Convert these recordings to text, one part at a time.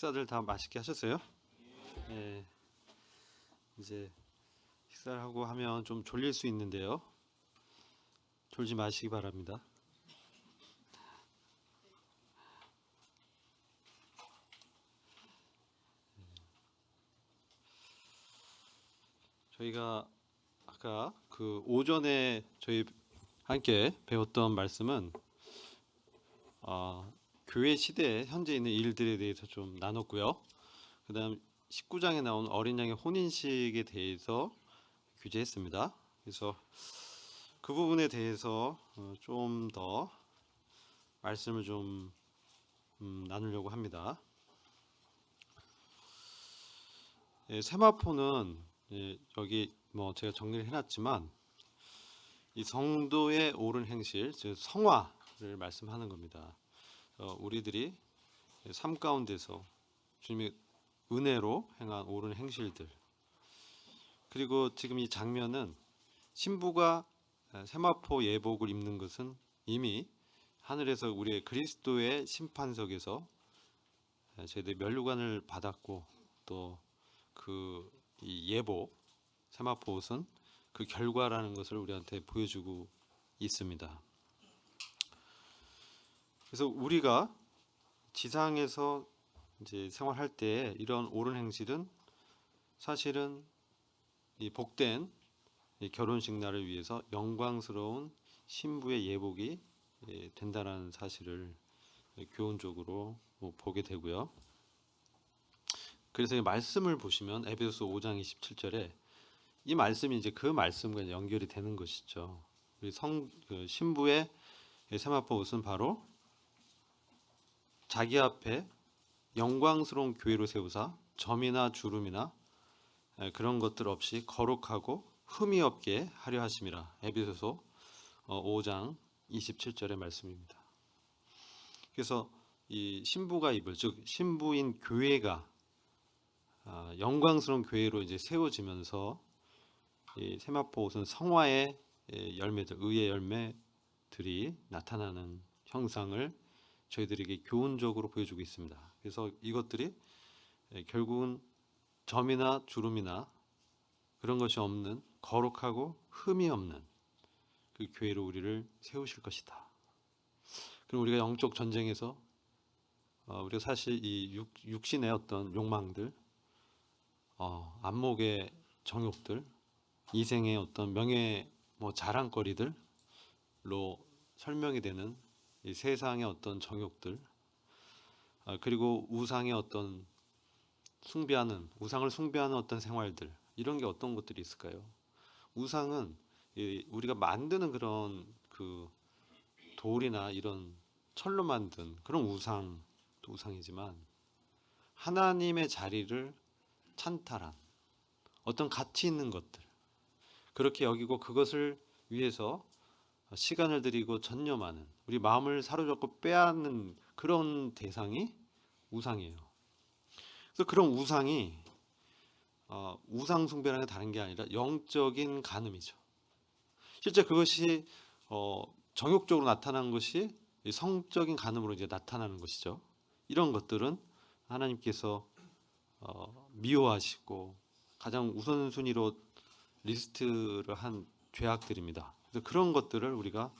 식사들 다 맛있게 하셨어요? 네, 이제 식사를 하고 하면 좀 졸릴 수 있는데요. 졸지 마시기 바랍니다. 저희가 아까 그 오전에 저희 함께 배웠던 말씀은 교회 시대에 현재 있는 일들에 대해서 좀 나눴고요. 그다음 19장에 나온 어린 양의 혼인식에 대해서 규제했습니다. 그래서 그 부분에 대해서 좀 더 말씀을 좀 나누려고 합니다. 세마포는 여기 뭐 제가 정리를 해놨지만 이 성도의 옳은 행실, 즉 성화를 말씀하는 겁니다. 우리들이 삶 가운데서 주님의 은혜로 행한 옳은 행실들, 그리고 지금 이 장면은 신부가 세마포 예복을 입는 것은 이미 하늘에서 우리의 그리스도의 심판석에서 저희들이 면류관을 받았고, 또 그 이 예복 세마포 옷은 그 결과라는 것을 우리한테 보여주고 있습니다. 그래서 우리가 지상에서 이제 생활할 때 이런 옳은 행실은 사실은 이 복된 이 결혼식 날을 위해서 영광스러운 신부의 예복이 된다는 사실을 교훈적으로 보게 되고요. 그래서 이 말씀을 보시면 에베소서 5장 27절에 이 말씀이 이제 그 말씀과 연결이 되는 것이죠. 우리 그 신부의 세마포 옷은 바로 자기 앞에 영광스러운 교회로 세우사 점이나 주름이나 그런 것들 없이 거룩하고 흠이 없게 하려 하심이라. 에베소서 5장 27절의 말씀입니다. 그래서 이 신부가 입을, 즉 신부인 교회가 영광스러운 교회로 이제 세워지면서 이 세마포 옷은 성화의 열매들, 의의 열매들이 나타나는 형상을 저희들에게 교훈적으로 보여주고 있습니다. 그래서 이것들이 결국은 점이나 주름이나 그런 것이 없는 거룩하고 흠이 없는 그 교회로 우리를 세우실 것이다. 그럼 우리가 영적 전쟁에서 우리가 사실 이 육신의 어떤 욕망들, 안목의 정욕들, 이생의 어떤 명예 자랑거리들로 설명이 되는 이 세상의 어떤 정욕들, 그리고 우상의 어떤 우상을 숭배하는 어떤 생활들, 이런 게 어떤 것들이 있을까요? 우상은 우리가 만드는 그런 그 돌이나 이런 철로 만든 그런 우상도 우상이지만, 하나님의 자리를 찬탈한 어떤 가치 있는 것들, 그렇게 여기고 그것을 위해서 시간을 들이고 전념하는, 우리 마음을 사로잡고 빼앗는 그런 대상이 우상이에요. 그래서 그런 우상이 우상 숭배라는 게 다른 게 아니라 영적인 간음이죠. 실제 그것이 정욕적으로 나타난 것이 성적인 간음으로 이제 나타나는 것이죠. 이런 것들은 하나님께서 미워하시고 가장 우선순위로 리스트를 한 죄악들입니다. 그래서 그런 것들을 우리가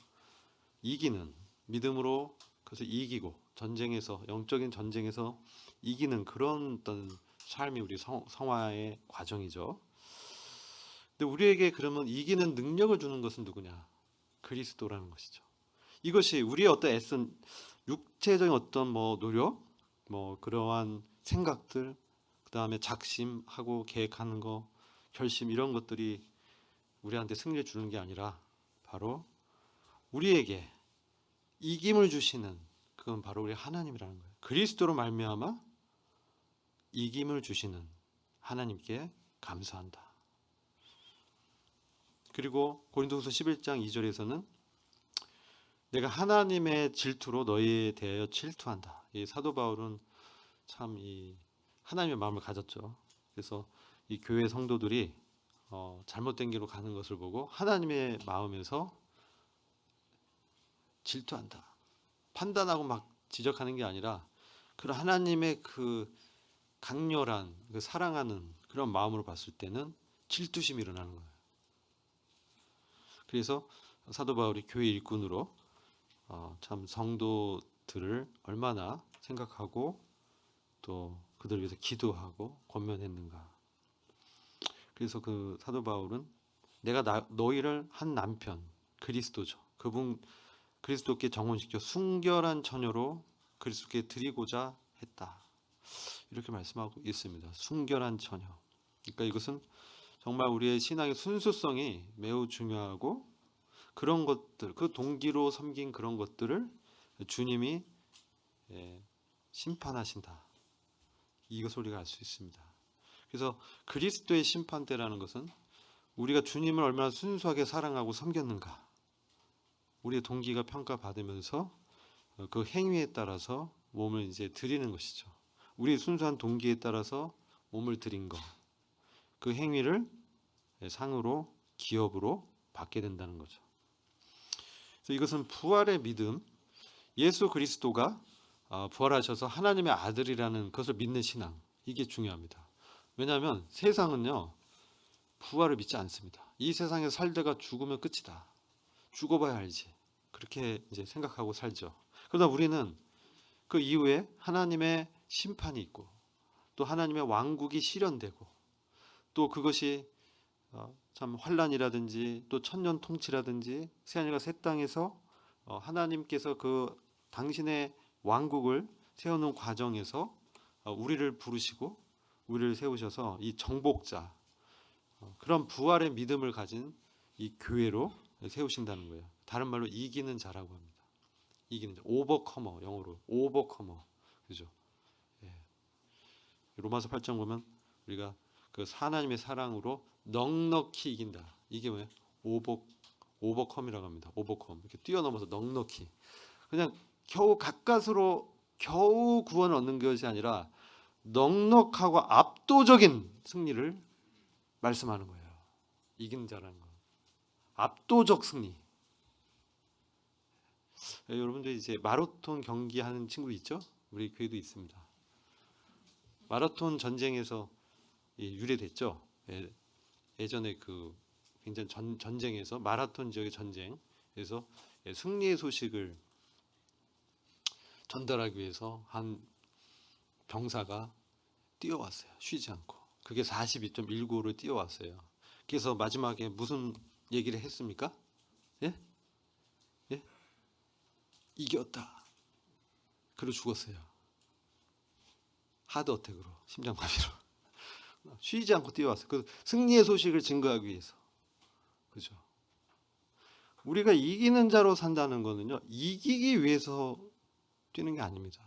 이기는, 믿음으로 그래서 이기고 전쟁에서, 영적인 전쟁에서 이기는 그런 어떤 삶이 우리 성화의 과정이죠. 근데 우리에게 그러면 이기는 능력을 주는 것은 누구냐? 그리스도라는 것이죠. 이것이 우리의 어떤 애쓴 육체적인 어떤 노력, 그러한 생각들, 그 다음에 작심하고 계획하는 거, 결심, 이런 것들이 우리한테 승리를 주는 게 아니라 바로 우리에게 이김을 주시는, 그건 바로 우리 하나님이라는 거예요. 그리스도로 말미암아 이김을 주시는 하나님께 감사한다. 그리고 고린도후서 11장 2절에서는 내가 하나님의 질투로 너희에 대하여 질투한다. 이 사도 바울은 참 이 하나님의 마음을 가졌죠. 그래서 이 교회 성도들이 잘못된 길로 가는 것을 보고 하나님의 마음에서 질투한다. 판단하고 막 지적하는 게 아니라 그런 하나님의 그 강렬한 그 사랑하는 그런 마음으로 봤을 때는 질투심이 일어나는 거예요. 그래서 사도 바울이 교회 일꾼으로 참 성도들을 얼마나 생각하고 또 그들을 위해서 기도하고 권면했는가. 그래서 그 사도 바울은 내가 너희를 한 남편 그리스도죠. 그분 그리스도께 정혼시켜 순결한 처녀로 그리스도께 드리고자 했다. 이렇게 말씀하고 있습니다. 순결한 처녀. 그러니까 이것은 정말 우리의 신앙의 순수성이 매우 중요하고 그런 것들, 그 동기로 섬긴 그런 것들을 주님이 심판하신다. 이것을 우리가 알 수 있습니다. 그래서 그리스도의 심판대라는 것은 우리가 주님을 얼마나 순수하게 사랑하고 섬겼는가, 우리의 동기가 평가받으면서 그 행위에 따라서 몸을 이제 드리는 것이죠. 우리의 순수한 동기에 따라서 몸을 드린 것, 그 행위를 상으로 기업으로 받게 된다는 거죠. 그래서 이것은 부활의 믿음, 예수 그리스도가 부활하셔서 하나님의 아들이라는 것을 믿는 신앙, 이게 중요합니다. 왜냐하면 세상은요 부활을 믿지 않습니다. 이 세상에 살다가 죽으면 끝이다. 죽어봐야 알지. 그렇게 이제 생각하고 살죠. 그러나 우리는 그 이후에 하나님의 심판이 있고 또 하나님의 왕국이 실현되고 또 그것이 참 환란이라든지 또 천년 통치라든지 새하늘과 새 땅에서 하나님께서 그 당신의 왕국을 세우는 과정에서 우리를 부르시고 우리를 세우셔서 이 정복자, 그런 부활의 믿음을 가진 이 교회로 세우신다는 거예요. 다른 말로 이기는 자라고 합니다. 이기는 자, 오버커머, 영어로 오버커머, 그죠? 예. 로마서 8장 보면 우리가 그 하나님의 사랑으로 넉넉히 이긴다. 이게 뭐예요? 오버컴이라고 합니다. 오버컴, 이렇게 뛰어넘어서 넉넉히. 그냥 겨우 가까스로 겨우 구원을 얻는 것이 아니라 넉넉하고 압도적인 승리를 말씀하는 거예요. 이긴 자라는 거. 압도적 승리. 여러분들 이제 마라톤 경기하는 친구 있죠? 우리 교회도 있습니다. 마라톤 전쟁에서 유래됐죠. 예전에 그 굉장히 전쟁에서 마라톤 지역의 전쟁에서 승리의 소식을 전달하기 위해서 한 병사가 뛰어왔어요. 쉬지 않고. 그게 42.195로 뛰어왔어요. 그래서 마지막에 무슨 얘기를 했습니까? 예? 예? 이겼다. 그리고 죽었어요. 하드 어택으로, 심장마비로. 쉬지 않고 뛰어왔어요. 그 승리의 소식을 증거하기 위해서. 그죠? 우리가 이기는 자로 산다는 거는요, 이기기 위해서 뛰는 게 아닙니다.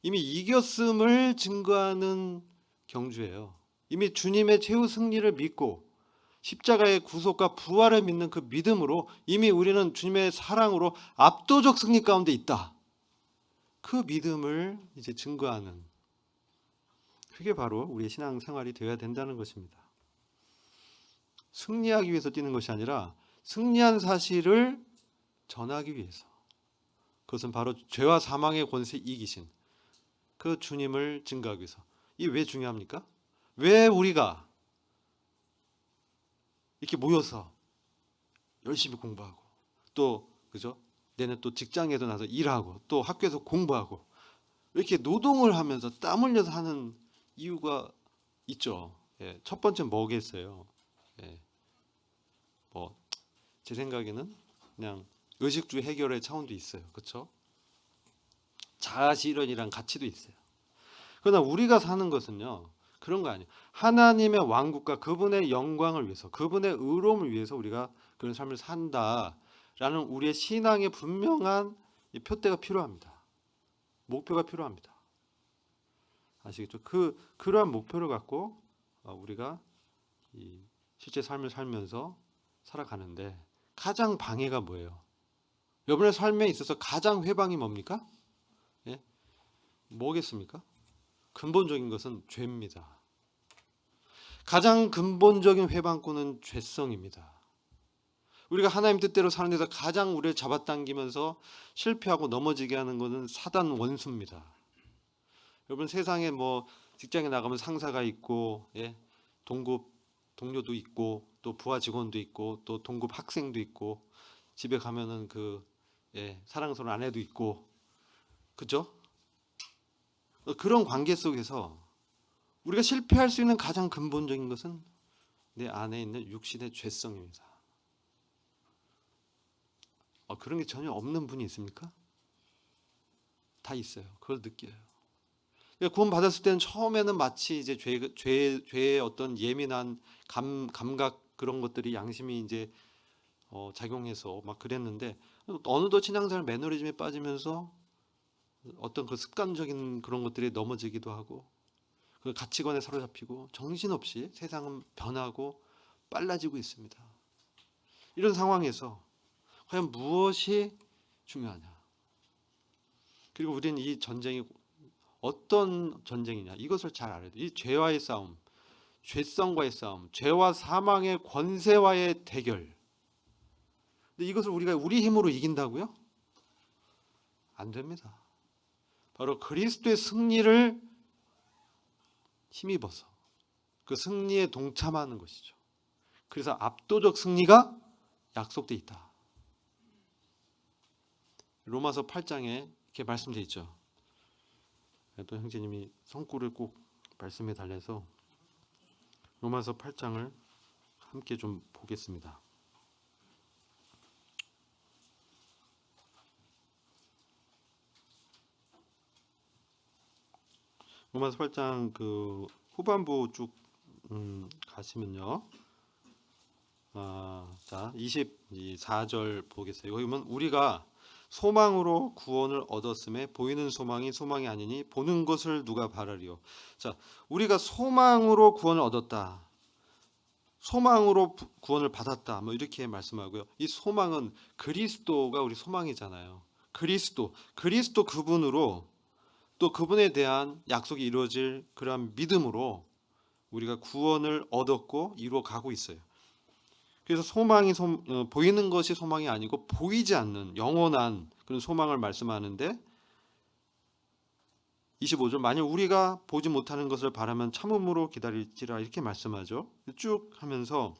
이미 이겼음을 증거하는 경주예요. 이미 주님의 최후 승리를 믿고 십자가의 구속과 부활을 믿는 그 믿음으로 이미 우리는 주님의 사랑으로 압도적 승리 가운데 있다. 그 믿음을 이제 증거하는, 그게 바로 우리의 신앙생활이 되어야 된다는 것입니다. 승리하기 위해서 뛰는 것이 아니라 승리한 사실을 전하기 위해서, 그것은 바로 죄와 사망의 권세 이기신 그 주님을 증거하기 위해서. 이게 왜 중요합니까? 왜 우리가 이렇게 모여서 열심히 공부하고 또 그죠? 내는 또 직장에도 나서 일하고 또 학교에서 공부하고 이렇게 노동을 하면서 땀 흘려서 하는 이유가 있죠. 예, 첫 번째 뭐겠어요? 예, 뭐 제 생각에는 그냥 의식주 해결의 차원도 있어요. 그렇죠? 자아실현이란 가치도 있어요. 그러나 우리가 사는 것은요, 그런 거 아니에요. 하나님의 왕국과 그분의 영광을 위해서, 그분의 의로움을 위해서 우리가 그런 삶을 산다라는 우리의 신앙의 분명한 표대가 필요합니다. 목표가 필요합니다. 아시겠죠? 그러한 목표를 갖고 우리가 이 실제 삶을 살면서 살아가는데 가장 방해가 뭐예요? 여러분의 삶에 있어서 가장 회방이 뭡니까? 예? 뭐겠습니까? 근본적인 것은 죄입니다. 가장 근본적인 회방꾼은 죄성입니다. 우리가 하나님 뜻대로 사는 데서 가장 우리를 잡아당기면서 실패하고 넘어지게 하는 것은 사단 원수입니다. 여러분 세상에 뭐 직장에 나가면 상사가 있고, 예, 동료도 있고, 또 부하 직원도 있고, 또 동급 학생도 있고, 집에 가면은 사랑스러운 아내도 있고, 그죠? 그런 관계 속에서 우리가 실패할 수 있는 가장 근본적인 것은 내 안에 있는 육신의 죄성입니다. 그런 게 전혀 없는 분이 있습니까? 다 있어요. 그걸 느껴요. 그러니까 구원 받았을 때는 처음에는 마치 이제 죄의 어떤 예민한 감각 그런 것들이 양심이 이제 작용해서 막 그랬는데 어느덧 신앙생활 매너리즘에 빠지면서 어떤 그 습관적인 그런 것들이 넘어지기도 하고 그 가치관에 사로잡히고 정신없이 세상은 변하고 빨라지고 있습니다. 이런 상황에서 과연 무엇이 중요하냐? 그리고 우리는 이 전쟁이 어떤 전쟁이냐? 이것을 잘 알아야 돼. 이 죄와의 싸움, 죄성과의 싸움, 죄와 사망의 권세와의 대결. 근데 이것을 우리가 우리 힘으로 이긴다고요? 안 됩니다. 바로 그리스도의 승리를 힘입어서 그 승리에 동참하는 것이죠. 그래서 압도적 승리가 약속돼 있다. 로마서 8장에 이렇게 말씀되어 있죠. 또 형제님이 손글을 꼭 말씀해 달래서 로마서 8장을 함께 좀 보겠습니다. 로마서 8장 그 후반부 쭉 가시면요. 자, 24절 보겠어요. 여기 보면 우리가 소망으로 구원을 얻었음에 보이는 소망이 소망이 아니니 보는 것을 누가 바라리요. 자, 우리가 소망으로 구원을 얻었다. 소망으로 구원을 받았다. 뭐 이렇게 말씀하고요. 이 소망은 그리스도가 우리 소망이잖아요. 그리스도 그분으로 또 그분에 대한 약속이 이루어질 그러한 믿음으로 우리가 구원을 얻었고 이루어 가고 있어요. 그래서 소망이 보이는 것이 소망이 아니고 보이지 않는 영원한 그런 소망을 말씀하는데 25절 만일 우리가 보지 못하는 것을 바라면 참음으로 기다릴지라 이렇게 말씀하죠. 쭉 하면서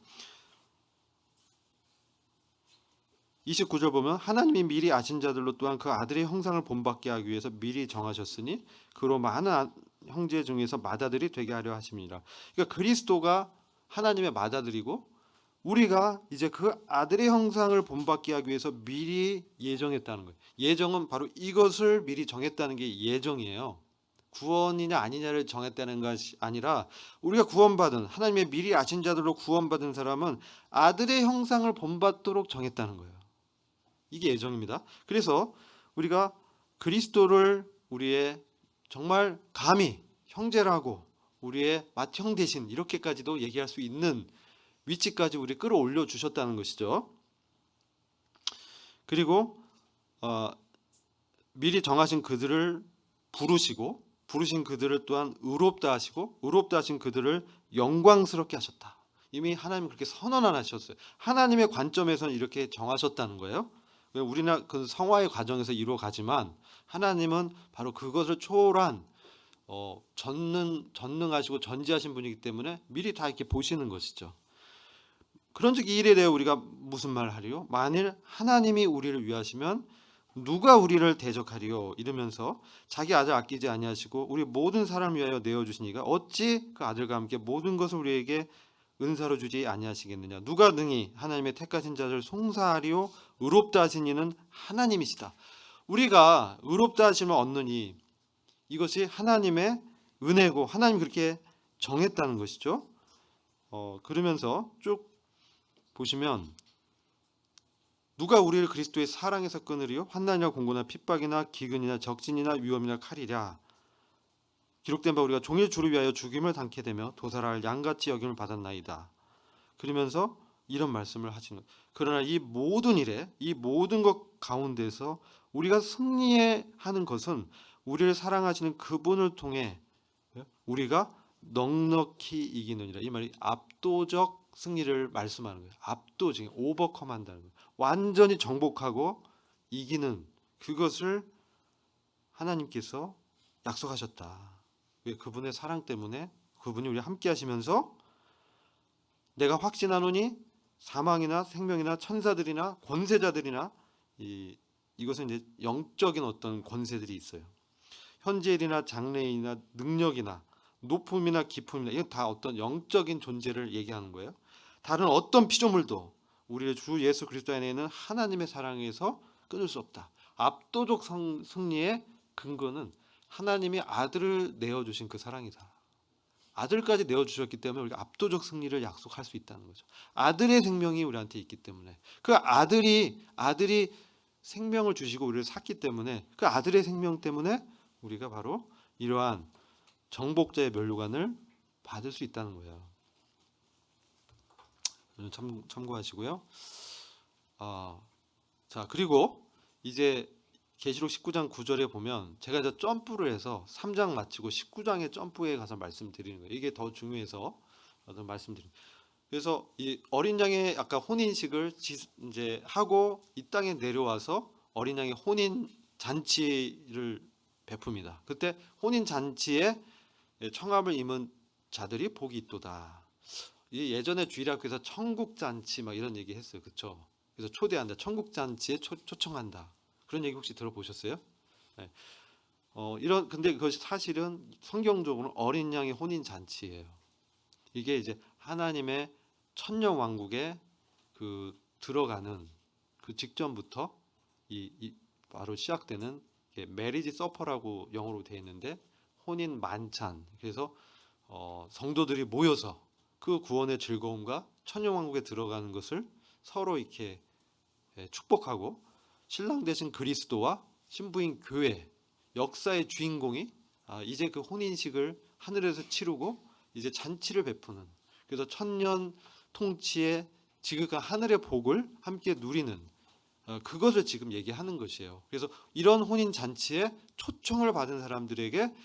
29절 보면 하나님이 미리 아신 자들로 또한 그 아들의 형상을 본받게 하기 위해서 미리 정하셨으니 그로 많은 형제 중에서 맏아들이 되게 하려 하십니다. 그러니까 그리스도가 하나님의 맏아들이고 우리가 이제 그 아들의 형상을 본받게 하기 위해서 미리 예정했다는 거예요. 예정은 바로 이것을 미리 정했다는 게 예정이에요. 구원이냐 아니냐를 정했다는 것이 아니라 우리가 구원받은 하나님의 미리 아신 자들로 구원받은 사람은 아들의 형상을 본받도록 정했다는 거예요. 이게 예정입니다. 그래서 우리가 그리스도를 우리의 정말 감히 형제라고 우리의 맏형 대신 이렇게까지도 얘기할 수 있는 위치까지 우리 끌어올려 주셨다는 것이죠. 그리고 미리 정하신 그들을 부르신 그들을 또한 의롭다 하시고 의롭다 하신 그들을 영광스럽게 하셨다. 이미 하나님은 그렇게 선언하셨어요. 하나님의 관점에서는 이렇게 정하셨다는 거예요. 우리나 그 성화의 과정에서 이루어가지만 하나님은 바로 그것을 초월한 전능하시고 전지하신 분이기 때문에 미리 다 이렇게 보시는 것이죠. 그런즉 이 일에 대해 우리가 무슨 말 하리요? 만일 하나님이 우리를 위하시면 누가 우리를 대적하리요? 이러면서 자기 아들 아끼지 아니하시고 우리 모든 사람을 위하여 내어주시니가 어찌 그 아들과 함께 모든 것을 우리에게 은사로 주지 아니하시겠느냐? 누가 능히 하나님의 택하신 자를 송사하리요? 의롭다 하신 이는 하나님이시다. 우리가 의롭다 하심을 얻느니 이것이 하나님의 은혜고 하나님이 그렇게 정했다는 것이죠. 그러면서 쭉 보시면 누가 우리를 그리스도의 사랑에서 끊으리요? 환난이나 공고나 핍박이나 기근이나 적진이나 위험이나 칼이랴. 기록된 바 우리가 종일 주를 위하여 죽임을 당케 되며 도살할 양같이 여김을 받았나이다. 그러면서 이런 말씀을 하시는 거예요. 그러나 이 모든 일에 이 모든 것 가운데서 우리가 승리하는 것은 우리를 사랑하시는 그분을 통해 우리가 넉넉히 이기느니라. 이 말이 압도적 승리를 말씀하는 거예요. 압도적인 오버컴한다는 거예요. 완전히 정복하고 이기는 그것을 하나님께서 약속하셨다. 왜? 그분의 사랑 때문에 그분이 우리 함께 하시면서 내가 확신하노니 사망이나 생명이나 천사들이나 권세자들이나 이것은 이제 영적인 어떤 권세들이 있어요. 현재일이나 장래일이나 능력이나 높음이나 깊음이나 이건 다 어떤 영적인 존재를 얘기하는 거예요. 다른 어떤 피조물도 우리의 주 예수 그리스도 안에는 하나님의 사랑에서 끊을 수 없다. 압도적 승리의 근거는 하나님이 아들을 내어주신 그 사랑이다. 아들까지 내어주셨기 때문에 우리가 압도적 승리를 약속할 수 있다는 거죠. 아들의 생명이 우리한테 있기 때문에 그 아들이 생명을 주시고 우리를 샀기 때문에 그 아들의 생명 때문에 우리가 바로 이러한 정복자의 면류관을 받을 수 있다는 거예요. 참고하시고요. 자, 그리고 이제 계시록 19장 9절에 보면 제가 이제 점프를 해서 3장 마치고 19장의 점프에 가서 말씀드리는 거예요. 이게 더 중요해서 말씀드립니다. 그래서 이 어린 양의 아까 혼인식을 이제 하고 이 땅에 내려와서 어린 양의 혼인 잔치를 베풉니다. 그때 혼인 잔치에 청함을 입은 자들이 복이 있도다. 예전에 주일학교에서 천국 잔치 막 이런 얘기 했어요. 그렇죠? 그래서 초대한다. 천국 잔치에 초청한다. 그런 얘기 혹시 들어보셨어요? 네. 근데 그것이 사실은 성경적으로 어린 양의 혼인 잔치예요. 이게 이제 하나님의 천년 왕국에 그 들어가는 그 직전부터 바로 시작되는 메리지 서퍼라고 영어로 되어 있는데 혼인 만찬. 그래서 성도들이 모여서 그 구원의 즐거움과 천년 왕국에 들어가는 것을 서로 이렇게 축복하고 신랑 되신 그리스도와 신부인 교회 역사의 주인공이 이제 그 혼인식을 하늘에서 치르고 이제 잔치를 베푸는, 그래서 천년 통치의 지극한 하늘의 복을 함께 누리는 그것을 지금 얘기하는 것이에요. 그래서 이런 혼인 잔치에 초청을 받은 사람들에게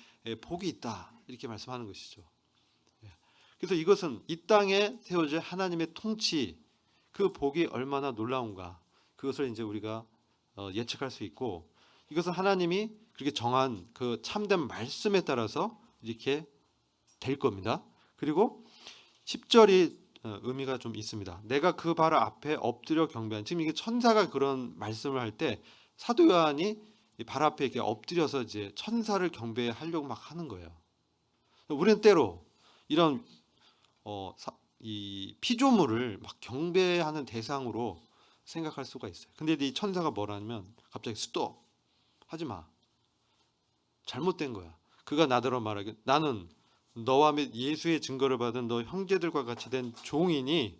복이 있다 이렇게 말씀하는 것이죠. 그래서 이것은 이 땅에 세워질 하나님의 통치, 그 복이 얼마나 놀라운가 그것을 이제 우리가 예측할 수 있고, 이것은 하나님이 그렇게 정한 그 참된 말씀에 따라서 이렇게 될 겁니다. 그리고 10절이 의미가 좀 있습니다. 내가 그 발 앞에 엎드려 경배한, 지금 이게 천사가 그런 말씀을 할 때 사도 요한이 발 앞에 이렇게 엎드려서 이제 천사를 경배하려고 막 하는 거예요. 우리는 때로 이런 이 피조물을 막 경배하는 대상으로 생각할 수가 있어요. 근데 이 천사가 뭐라면 갑자기 스톱, 하지 마. 잘못된 거야. 그가 나더러 말하길 나는 너와 및 예수의 증거를 받은 너 형제들과 같이 된 종이니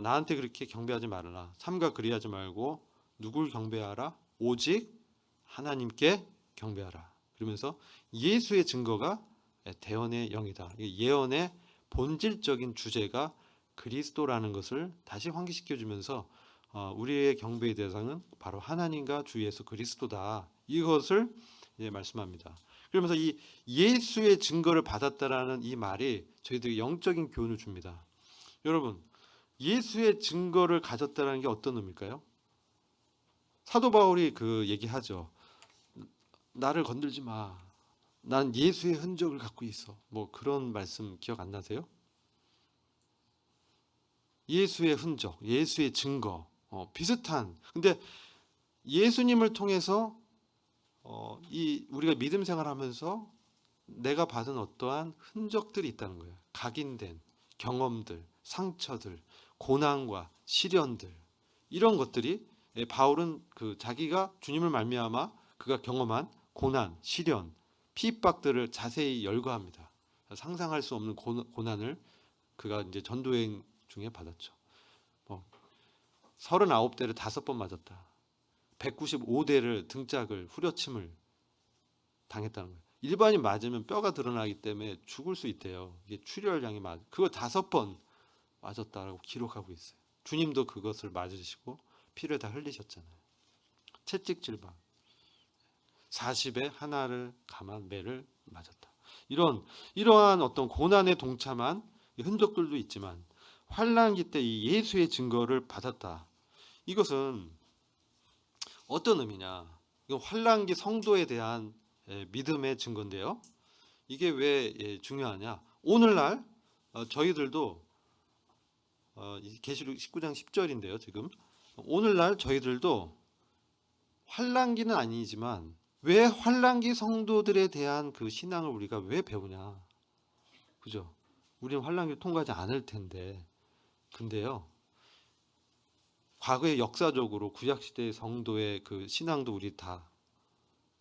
나한테 그렇게 경배하지 말아라. 삼가 그리하지 말고 누굴 경배하라? 오직 하나님께 경배하라. 그러면서 예수의 증거가 대언의 영이다. 예언의 본질적인 주제가 그리스도라는 것을 다시 환기시켜 주면서 우리의 경배의 대상은 바로 하나님과 주 예수 그리스도다. 이것을 이제 말씀합니다. 그러면서 이 예수의 증거를 받았다라는 이 말이 저희들이 영적인 교훈을 줍니다. 여러분, 예수의 증거를 가졌다는 게 어떤 의미일까요? 사도 바울이 그 얘기하죠. 나를 건들지 마. 난 예수의 흔적을 갖고 있어. 뭐 그런 말씀 기억 안 나세요? 예수의 흔적, 예수의 증거, 비슷한. 근데 예수님을 통해서 우리가 믿음 생활하면서 내가 받은 어떠한 흔적들이 있다는 거예요. 각인된 경험들, 상처들, 고난과 시련들, 이런 것들이 바울은 그 자기가 주님을 말미암아 그가 경험한 고난, 시련, 핍박들을 자세히 열거합니다. 상상할 수 없는 고난을 그가 이제 전도여행 중에 받았죠. 39대를 5번 맞았다. 195대를 등짝을 후려침을 당했다는 거예요. 일반인 맞으면 뼈가 드러나기 때문에 죽을 수 있대요. 이게 출혈량이 그거 5번 맞았다라고 기록하고 있어요. 주님도 그것을 맞으시고 피를 다 흘리셨잖아요. 채찍질방 40에 하나를 감한 매를 맞았다. 이러한 어떤 고난에 동참한 흔적들도 있지만 환난기 때 이 예수의 증거를 받았다. 이것은 어떤 의미냐? 이건 환난기 성도에 대한 믿음의 증거인데요. 이게 왜 중요하냐? 오늘날 저희들도 이 계시록 19장 10절인데요. 지금 오늘날 저희들도 환란기는 아니지만 왜 환란기 성도들에 대한 그 신앙을 우리가 왜 배우냐? 그죠? 우리는 환란기를 통과하지 않을 텐데. 근데요. 과거의 역사적으로 구약 시대의 성도의 그 신앙도 우리 다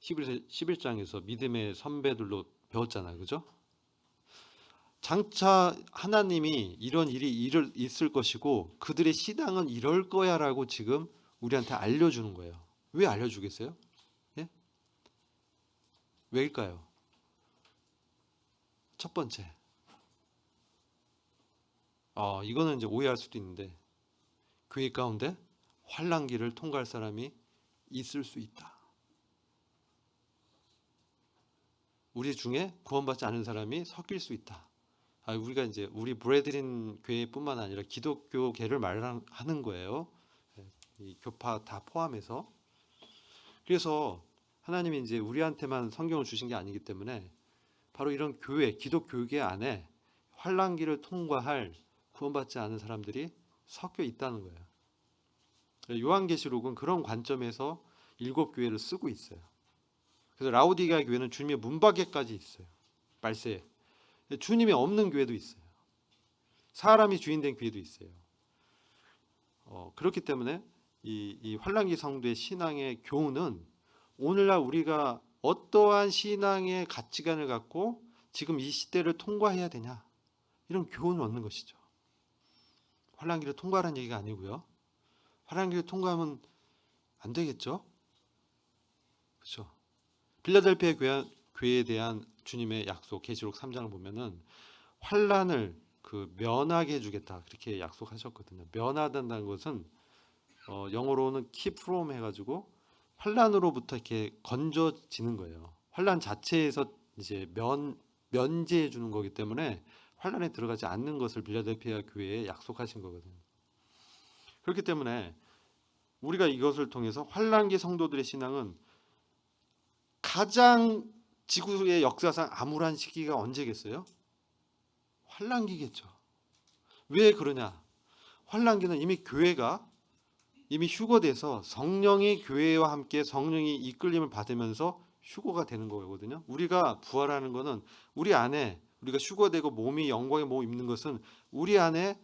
11장에서 믿음의 선배들로 배웠잖아요. 그죠? 장차 하나님이 이런 일이 있을 것이고 그들의 신앙은 이럴 거야라고 지금 우리한테 알려주는 거예요. 왜 알려주겠어요? 예? 왜일까요? 첫 번째, 이거는 이제 오해할 수도 있는데 교회 가운데 환란기를 통과할 사람이 있을 수 있다. 우리 중에 구원받지 않은 사람이 섞일 수 있다. 우리가 이제 우리 브레드린 교회뿐만 아니라 기독교계를 말하는 거예요. 이 교파 다 포함해서. 그래서 하나님이 이제 우리한테만 성경을 주신 게 아니기 때문에 바로 이런 교회, 기독교계 안에 환란기를 통과할 구원받지 않은 사람들이 섞여 있다는 거예요. 요한계시록은 그런 관점에서 7교회를 쓰고 있어요. 그래서 라오디게아 교회는 주님의 문밖에까지 있어요. 말세에. 주님이 없는 교회도 있어요. 사람이 주인된 교회도 있어요. 그렇기 때문에 이 환란기 성도의 신앙의 교훈은 오늘날 우리가 어떠한 신앙의 가치관을 갖고 지금 이 시대를 통과해야 되냐 이런 교훈을 얻는 것이죠. 환란기를 통과하라는 얘기가 아니고요. 환란기를 통과하면 안 되겠죠. 그렇죠. 빌라델피아 교회에 대한 주님의 약속 계시록 3장을 보면은 환란을 면하게 해주겠다 그렇게 약속하셨거든요. 면하다는 것은 영어로는 keep from 해가지고 환란으로부터 이렇게 건져지는 거예요. 환란 자체에서 이제 면제해 주는 거기 때문에 환란에 들어가지 않는 것을 빌라델피아 교회에 약속하신 거거든요. 그렇기 때문에 우리가 이것을 통해서 환란기 성도들의 신앙은 가장 지구의 역사상 암울한 시기가 언제겠어요? 환란기겠죠. 왜 그러냐? 환란기는 이미 교회가 이미 휴거돼서 성령이 교회와 함께 성령이 이끌림을 받으면서 휴거가 되는 거거든요. 우리가 부활하는 것은 우리 안에 우리가 휴거되고 몸이 영광의 몸을 입는 것은 우리 안에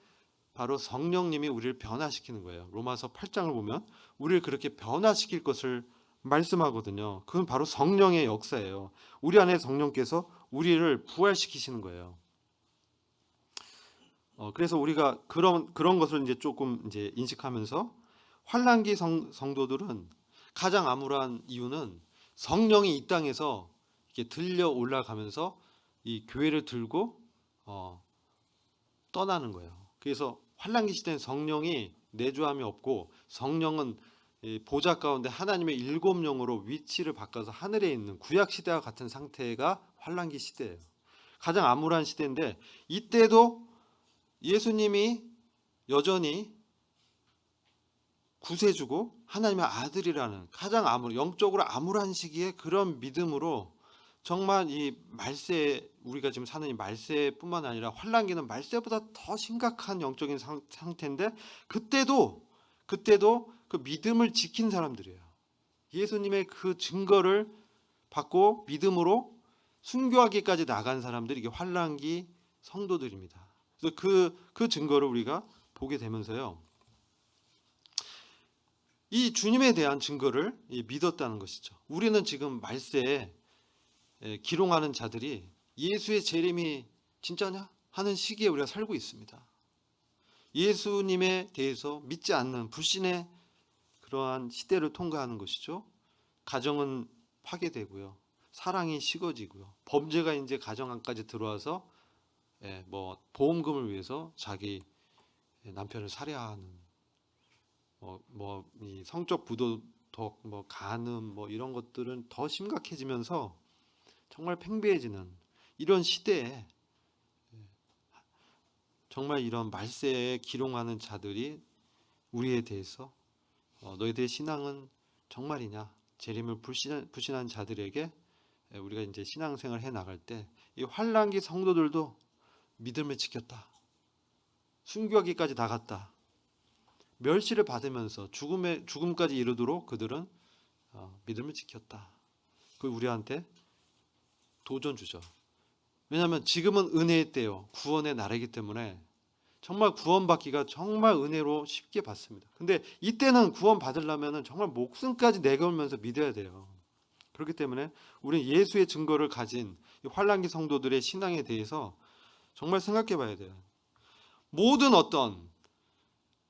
바로 성령님이 우리를 변화시키는 거예요. 로마서 8장을 보면 우리를 그렇게 변화시킬 것을 말씀하거든요. 그건 바로 성령의 역사예요. 우리 안에 성령께서 우리를 부활시키시는 거예요. 그래서 우리가 그런 것을 이제 조금 이제 인식하면서 환란기 성도들은 가장 암울한 이유는 성령이 이 땅에서 이렇게 들려 올라가면서 이 교회를 들고 떠나는 거예요. 그래서 환란기 시대는 성령이 내주함이 없고 성령은 보좌 가운데 하나님의 7영으로 위치를 바꿔서 하늘에 있는 구약 시대와 같은 상태가 환란기 시대예요. 가장 암울한 시대인데 이때도 예수님이 여전히 구세주고 하나님의 아들이라는 가장 영적으로 암울한 시기에 그런 믿음으로 정말 이 말세 우리가 지금 사는 이 말세뿐만 아니라 환란기는 말세보다 더 심각한 영적인 상태인데 그때도 그 믿음을 지킨 사람들이에요. 예수님의 그 증거를 받고 믿음으로 순교하기까지 나간 사람들이 이게 환란기 성도들입니다. 그래서 그 증거를 우리가 보게 되면서요. 이 주님에 대한 증거를 믿었다는 것이죠. 우리는 지금 말세에 기롱하는 자들이 예수의 재림이 진짜냐 하는 시기에 우리가 살고 있습니다. 예수님에 대해서 믿지 않는 불신의 그러한 시대를 통과하는 것이죠. 가정은 파괴되고요. 사랑이 식어지고요. 범죄가 이제 가정 안까지 들어와서 보험금을 위해서 자기 남편을 살해하는 이 성적 부도덕, 간음, 이런 것들은 더 심각해지면서 정말 팽배해지는 이런 시대에 정말 이런 말세에 기롱하는 자들이 우리에 대해서 너희들의 신앙은 정말이냐? 재림을 불신한 자들에게 우리가 이제 신앙생활 해 나갈 때 이 환난기 성도들도 믿음을 지켰다. 순교하기까지 나갔다. 멸시를 받으면서 죽음까지 이르도록 그들은 믿음을 지켰다. 그 우리한테 도전 주죠. 왜냐하면 지금은 은혜의 때요, 구원의 날이기 때문에 정말 구원받기가 정말 은혜로 쉽게 받습니다. 근데 이때는 구원 받으려면 정말 목숨까지 내걸면서 믿어야 돼요. 그렇기 때문에 우리는 예수의 증거를 가진 이 환난기 성도들의 신앙에 대해서 정말 생각해 봐야 돼요. 모든 어떤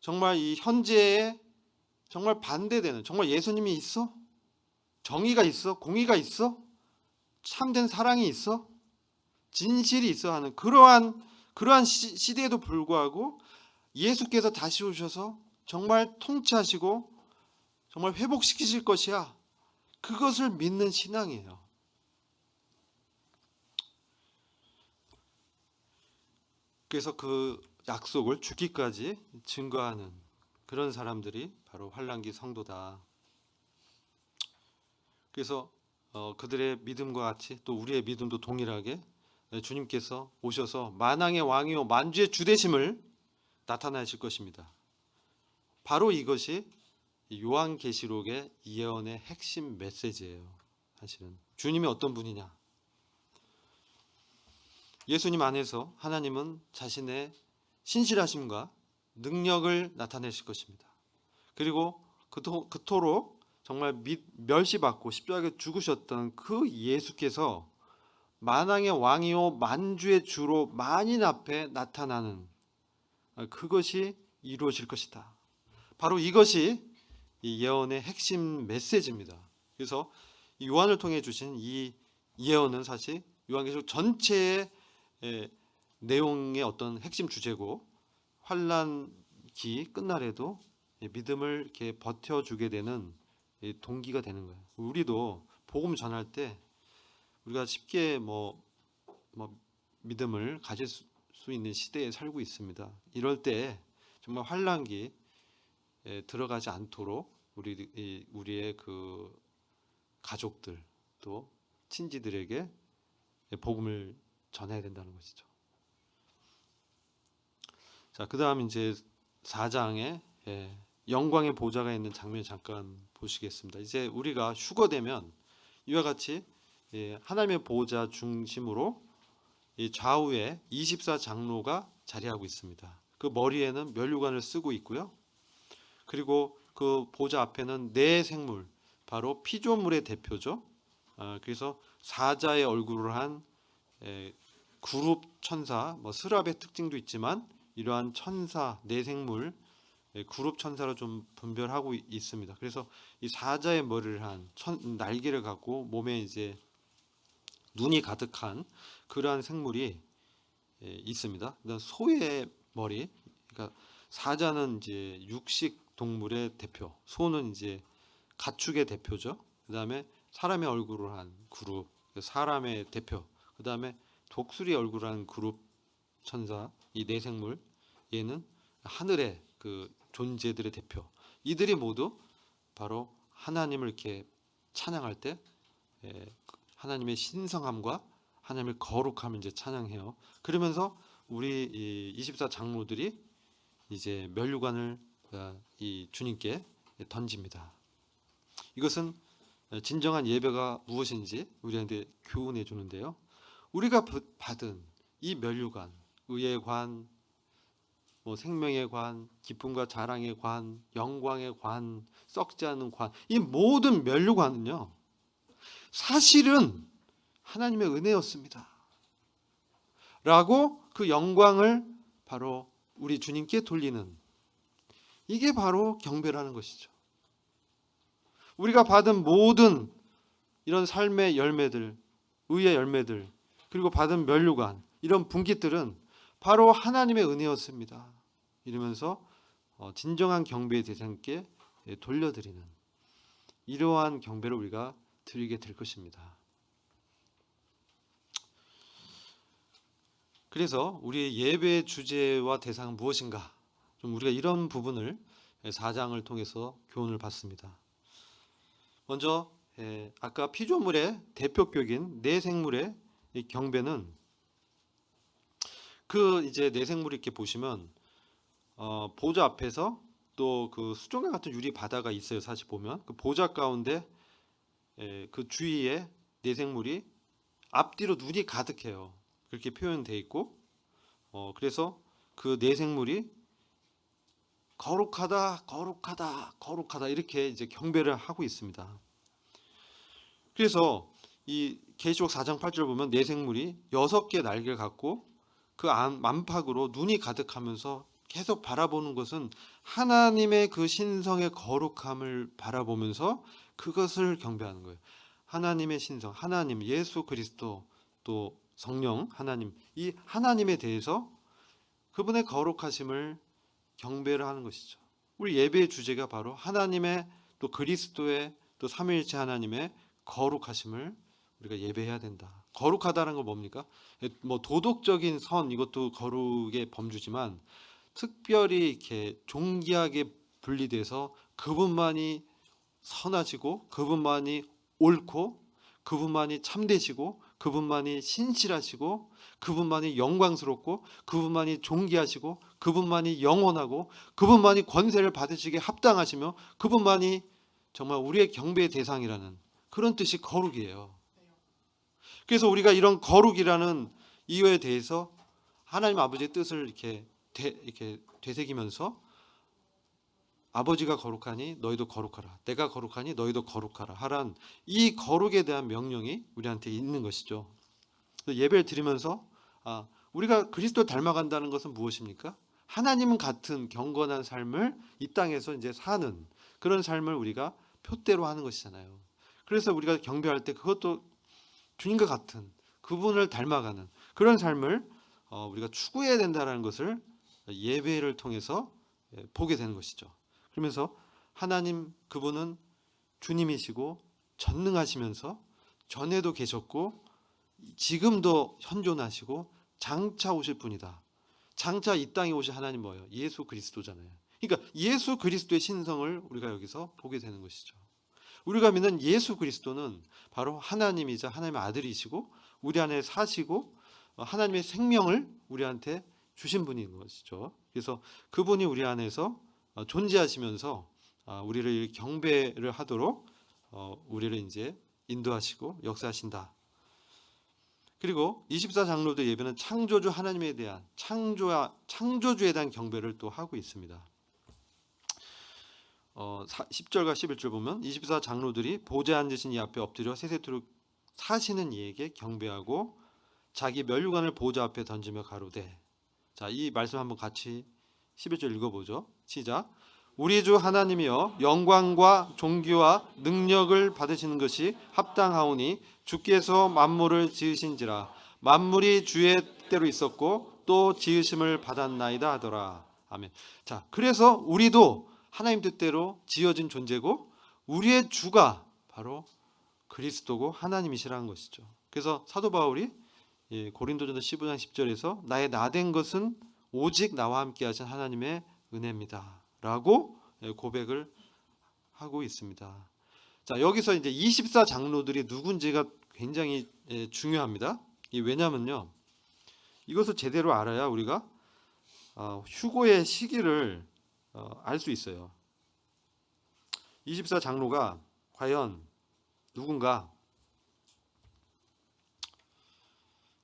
정말 이 현재에 정말 반대되는, 정말 예수님이 있어? 정의가 있어? 공의가 있어? 참된 사랑이 있어? 진실이 있어? 하는 그러한 시대에도 불구하고 예수께서 다시 오셔서 정말 통치하시고 정말 회복시키실 것이야. 그것을 믿는 신앙이에요. 그래서 그 약속을 죽기까지 증거하는 그런 사람들이 바로 환난기 성도다. 그래서 그들의 믿음과 같이 또 우리의 믿음도 동일하게 주님께서 오셔서 만왕의 왕이요 만주의 주 되심을 나타나실 것입니다. 바로 이것이 요한계시록의 예언의 핵심 메시지예요. 사실은 주님이 어떤 분이냐? 예수님 안에서 하나님은 자신의 신실하심과 능력을 나타내실 것입니다. 그리고 그토록 정말 멸시받고 십자가에 죽으셨던 그 예수께서 만왕의 왕이요 만주의 주로 만인 앞에 나타나는 그것이 이루어질 것이다. 바로 이것이 이 예언의 핵심 메시지입니다. 그래서 요한을 통해 주신 이 예언은 사실 요한계시록 전체의 내용의 어떤 핵심 주제고, 환난기 끝날에도 믿음을 이렇게 버텨주게 되는 동기가 되는 거예요. 우리도 복음 전할 때 우리가 쉽게 믿음을 가질 수 있는 시대에 살고 있습니다. 이럴 때 정말 환난기 들어가지 않도록 우리의 그 가족들 또 친지들에게 복음을 전해야 된다는 것이죠. 자, 그다음 이제 4장에 영광의 보좌가 있는 장면 잠깐 보시겠습니다. 이제 우리가 휴거되면 이와 같이 하나님의 보좌 중심으로 이 좌우에 24장로가 자리하고 있습니다. 그 머리에는 면류관을 쓰고 있고요. 그리고 그 보좌 앞에는 네 생물, 바로 피조물의 대표죠. 그래서 사자의 얼굴을 한 그룹 천사, 스랍의 특징도 있지만 이러한 천사, 네 생물, 그룹 천사로 좀 분별하고 있습니다. 그래서 이 사자의 머리를 한 날개를 갖고 몸에 이제 눈이 가득한 그러한 생물이 있습니다. 그다음 소의 머리, 그러니까 사자는 이제 육식 동물의 대표, 소는 이제 가축의 대표죠. 그다음에 사람의 얼굴을 한 그룹, 사람의 대표. 그다음에 독수리 얼굴을 한 그룹 천사, 이 네 생물, 얘는 하늘의 그 존재들의 대표. 이들이 모두 바로 하나님을 이렇게 찬양할 때 하나님의 신성함과 하나님의 거룩함을 이제 찬양해요. 그러면서 우리 24장로들이 이제 면류관을 이 주님께 던집니다. 이것은 진정한 예배가 무엇인지 우리한테 교훈해 주는데요. 우리가 받은 이 면류관, 의의 관, 생명의 관, 기쁨과 자랑의 관, 영광의 관, 썩지 않는 관, 이 모든 면류관은요, 사실은 하나님의 은혜였습니다. 라고 그 영광을 바로 우리 주님께 돌리는, 이게 바로 경배라는 것이죠. 우리가 받은 모든 이런 삶의 열매들, 의의 열매들, 그리고 받은 면류관, 이런 분깃들은 바로 하나님의 은혜였습니다. 이러면서 진정한 경배의 대상께 돌려드리는 이러한 경배를 우리가 드리게 될 것입니다. 그래서 우리의 예배의 주제와 대상은 무엇인가? 좀 우리가 이런 부분을 4장을 통해서 교훈을 받습니다. 먼저 아까 피조물의 대표격인 내생물의 이 경배는 그 이제 내생물이 이렇게 보시면 보좌 앞에서 또 그 수정과 같은 유리 바다가 있어요. 사실 보면 그 보좌 가운데 그 주위에 내생물이 앞뒤로 눈이 가득해요. 그렇게 표현되어 있고 그래서 그 내생물이 거룩하다, 거룩하다, 거룩하다 이렇게 이제 경배를 하고 있습니다. 그래서 이 계시록 4장 8절 보면 내생물이 6개의 날개를 갖고 그 안팎으로 눈이 가득하면서 계속 바라보는 것은 하나님의 그 신성의 거룩함을 바라보면서 그것을 경배하는 거예요. 하나님의 신성, 하나님, 예수 그리스도, 또 성령, 하나님, 이 하나님에 대해서 그분의 거룩하심을 경배를 하는 것이죠. 우리 예배의 주제가 바로 하나님의 또 그리스도의 또 삼위일체 하나님의 거룩하심을 우리가 예배해야 된다. 거룩하다는 건 뭡니까? 뭐 도덕적인 선 이것도 거룩의 범주지만 특별히 이렇게 존귀하게 분리돼서 그분만이 선하시고 그분만이 옳고 그분만이 참되시고 그분만이 신실하시고 그분만이 영광스럽고 그분만이 존귀하시고 그분만이 영원하고 그분만이 권세를 받으시기에 합당하시며 그분만이 정말 우리의 경배의 대상이라는 그런 뜻이 거룩이에요. 그래서 우리가 이런 거룩이라는 이유에 대해서 하나님 아버지의 뜻을 이렇게 되새기면서 아버지가 거룩하니 너희도 거룩하라. 내가 거룩하니 너희도 거룩하라. 하란 이 거룩에 대한 명령이 우리한테 있는 것이죠. 예배를 드리면서 우리가 그리스도를 닮아간다는 것은 무엇입니까? 하나님 같은 경건한 삶을 이 땅에서 이제 사는 그런 삶을 우리가 표대로 하는 것이잖아요. 그래서 우리가 경배할 때 그것도 주님과 같은 그분을 닮아가는 그런 삶을 우리가 추구해야 된다는 것을 예배를 통해서 보게 되는 것이죠. 그러면서 하나님 그분은 주님이시고 전능하시면서 전에도 계셨고 지금도 현존하시고 장차 오실 분이다. 장차 이 땅에 오실 하나님 뭐예요? 예수 그리스도잖아요. 그러니까 예수 그리스도의 신성을 우리가 여기서 보게 되는 것이죠. 우리가 믿는 예수 그리스도는 바로 하나님이자 하나님의 아들이시고 우리 안에 사시고 하나님의 생명을 우리한테 주신 분인 것이죠. 그래서 그분이 우리 안에서 존재하시면서 우리를 경배를 하도록 우리를 이제 인도하시고 역사하신다. 그리고 24장로들 예배는 창조주 하나님에 대한 창조주에 대한 경배를 또 하고 있습니다. 10절과 11절 보면 24장로들이 보좌에 앉으신 이 앞에 엎드려 세세토록 사시는 이에게 경배하고 자기 면류관을 보좌 앞에 던지며 가로되. 자, 이 말씀 한번 같이 11절 읽어보죠. 시작. 우리 주 하나님이여 영광과 존귀와 능력을 받으시는 것이 합당하오니 주께서 만물을 지으신지라 만물이 주의 뜻대로 있었고 또 지으심을 받았나이다 하더라. 아멘. 자, 그래서 우리도 하나님 뜻대로 지어진 존재고 우리의 주가 바로 그리스도고 하나님이시라는 것이죠. 그래서 사도 바울이 고린도전서 15장 10절에서 나의 나된 것은 오직 나와 함께 하신 하나님의 은혜입니다 라고 고백을 하고 있습니다. 자, 여기서 이제 24장로들이 누군지가 굉장히 중요합니다. 왜냐면요, 이것을 제대로 알아야 우리가 휴거의 시기를 알 수 있어요. 24장로가 과연 누군가?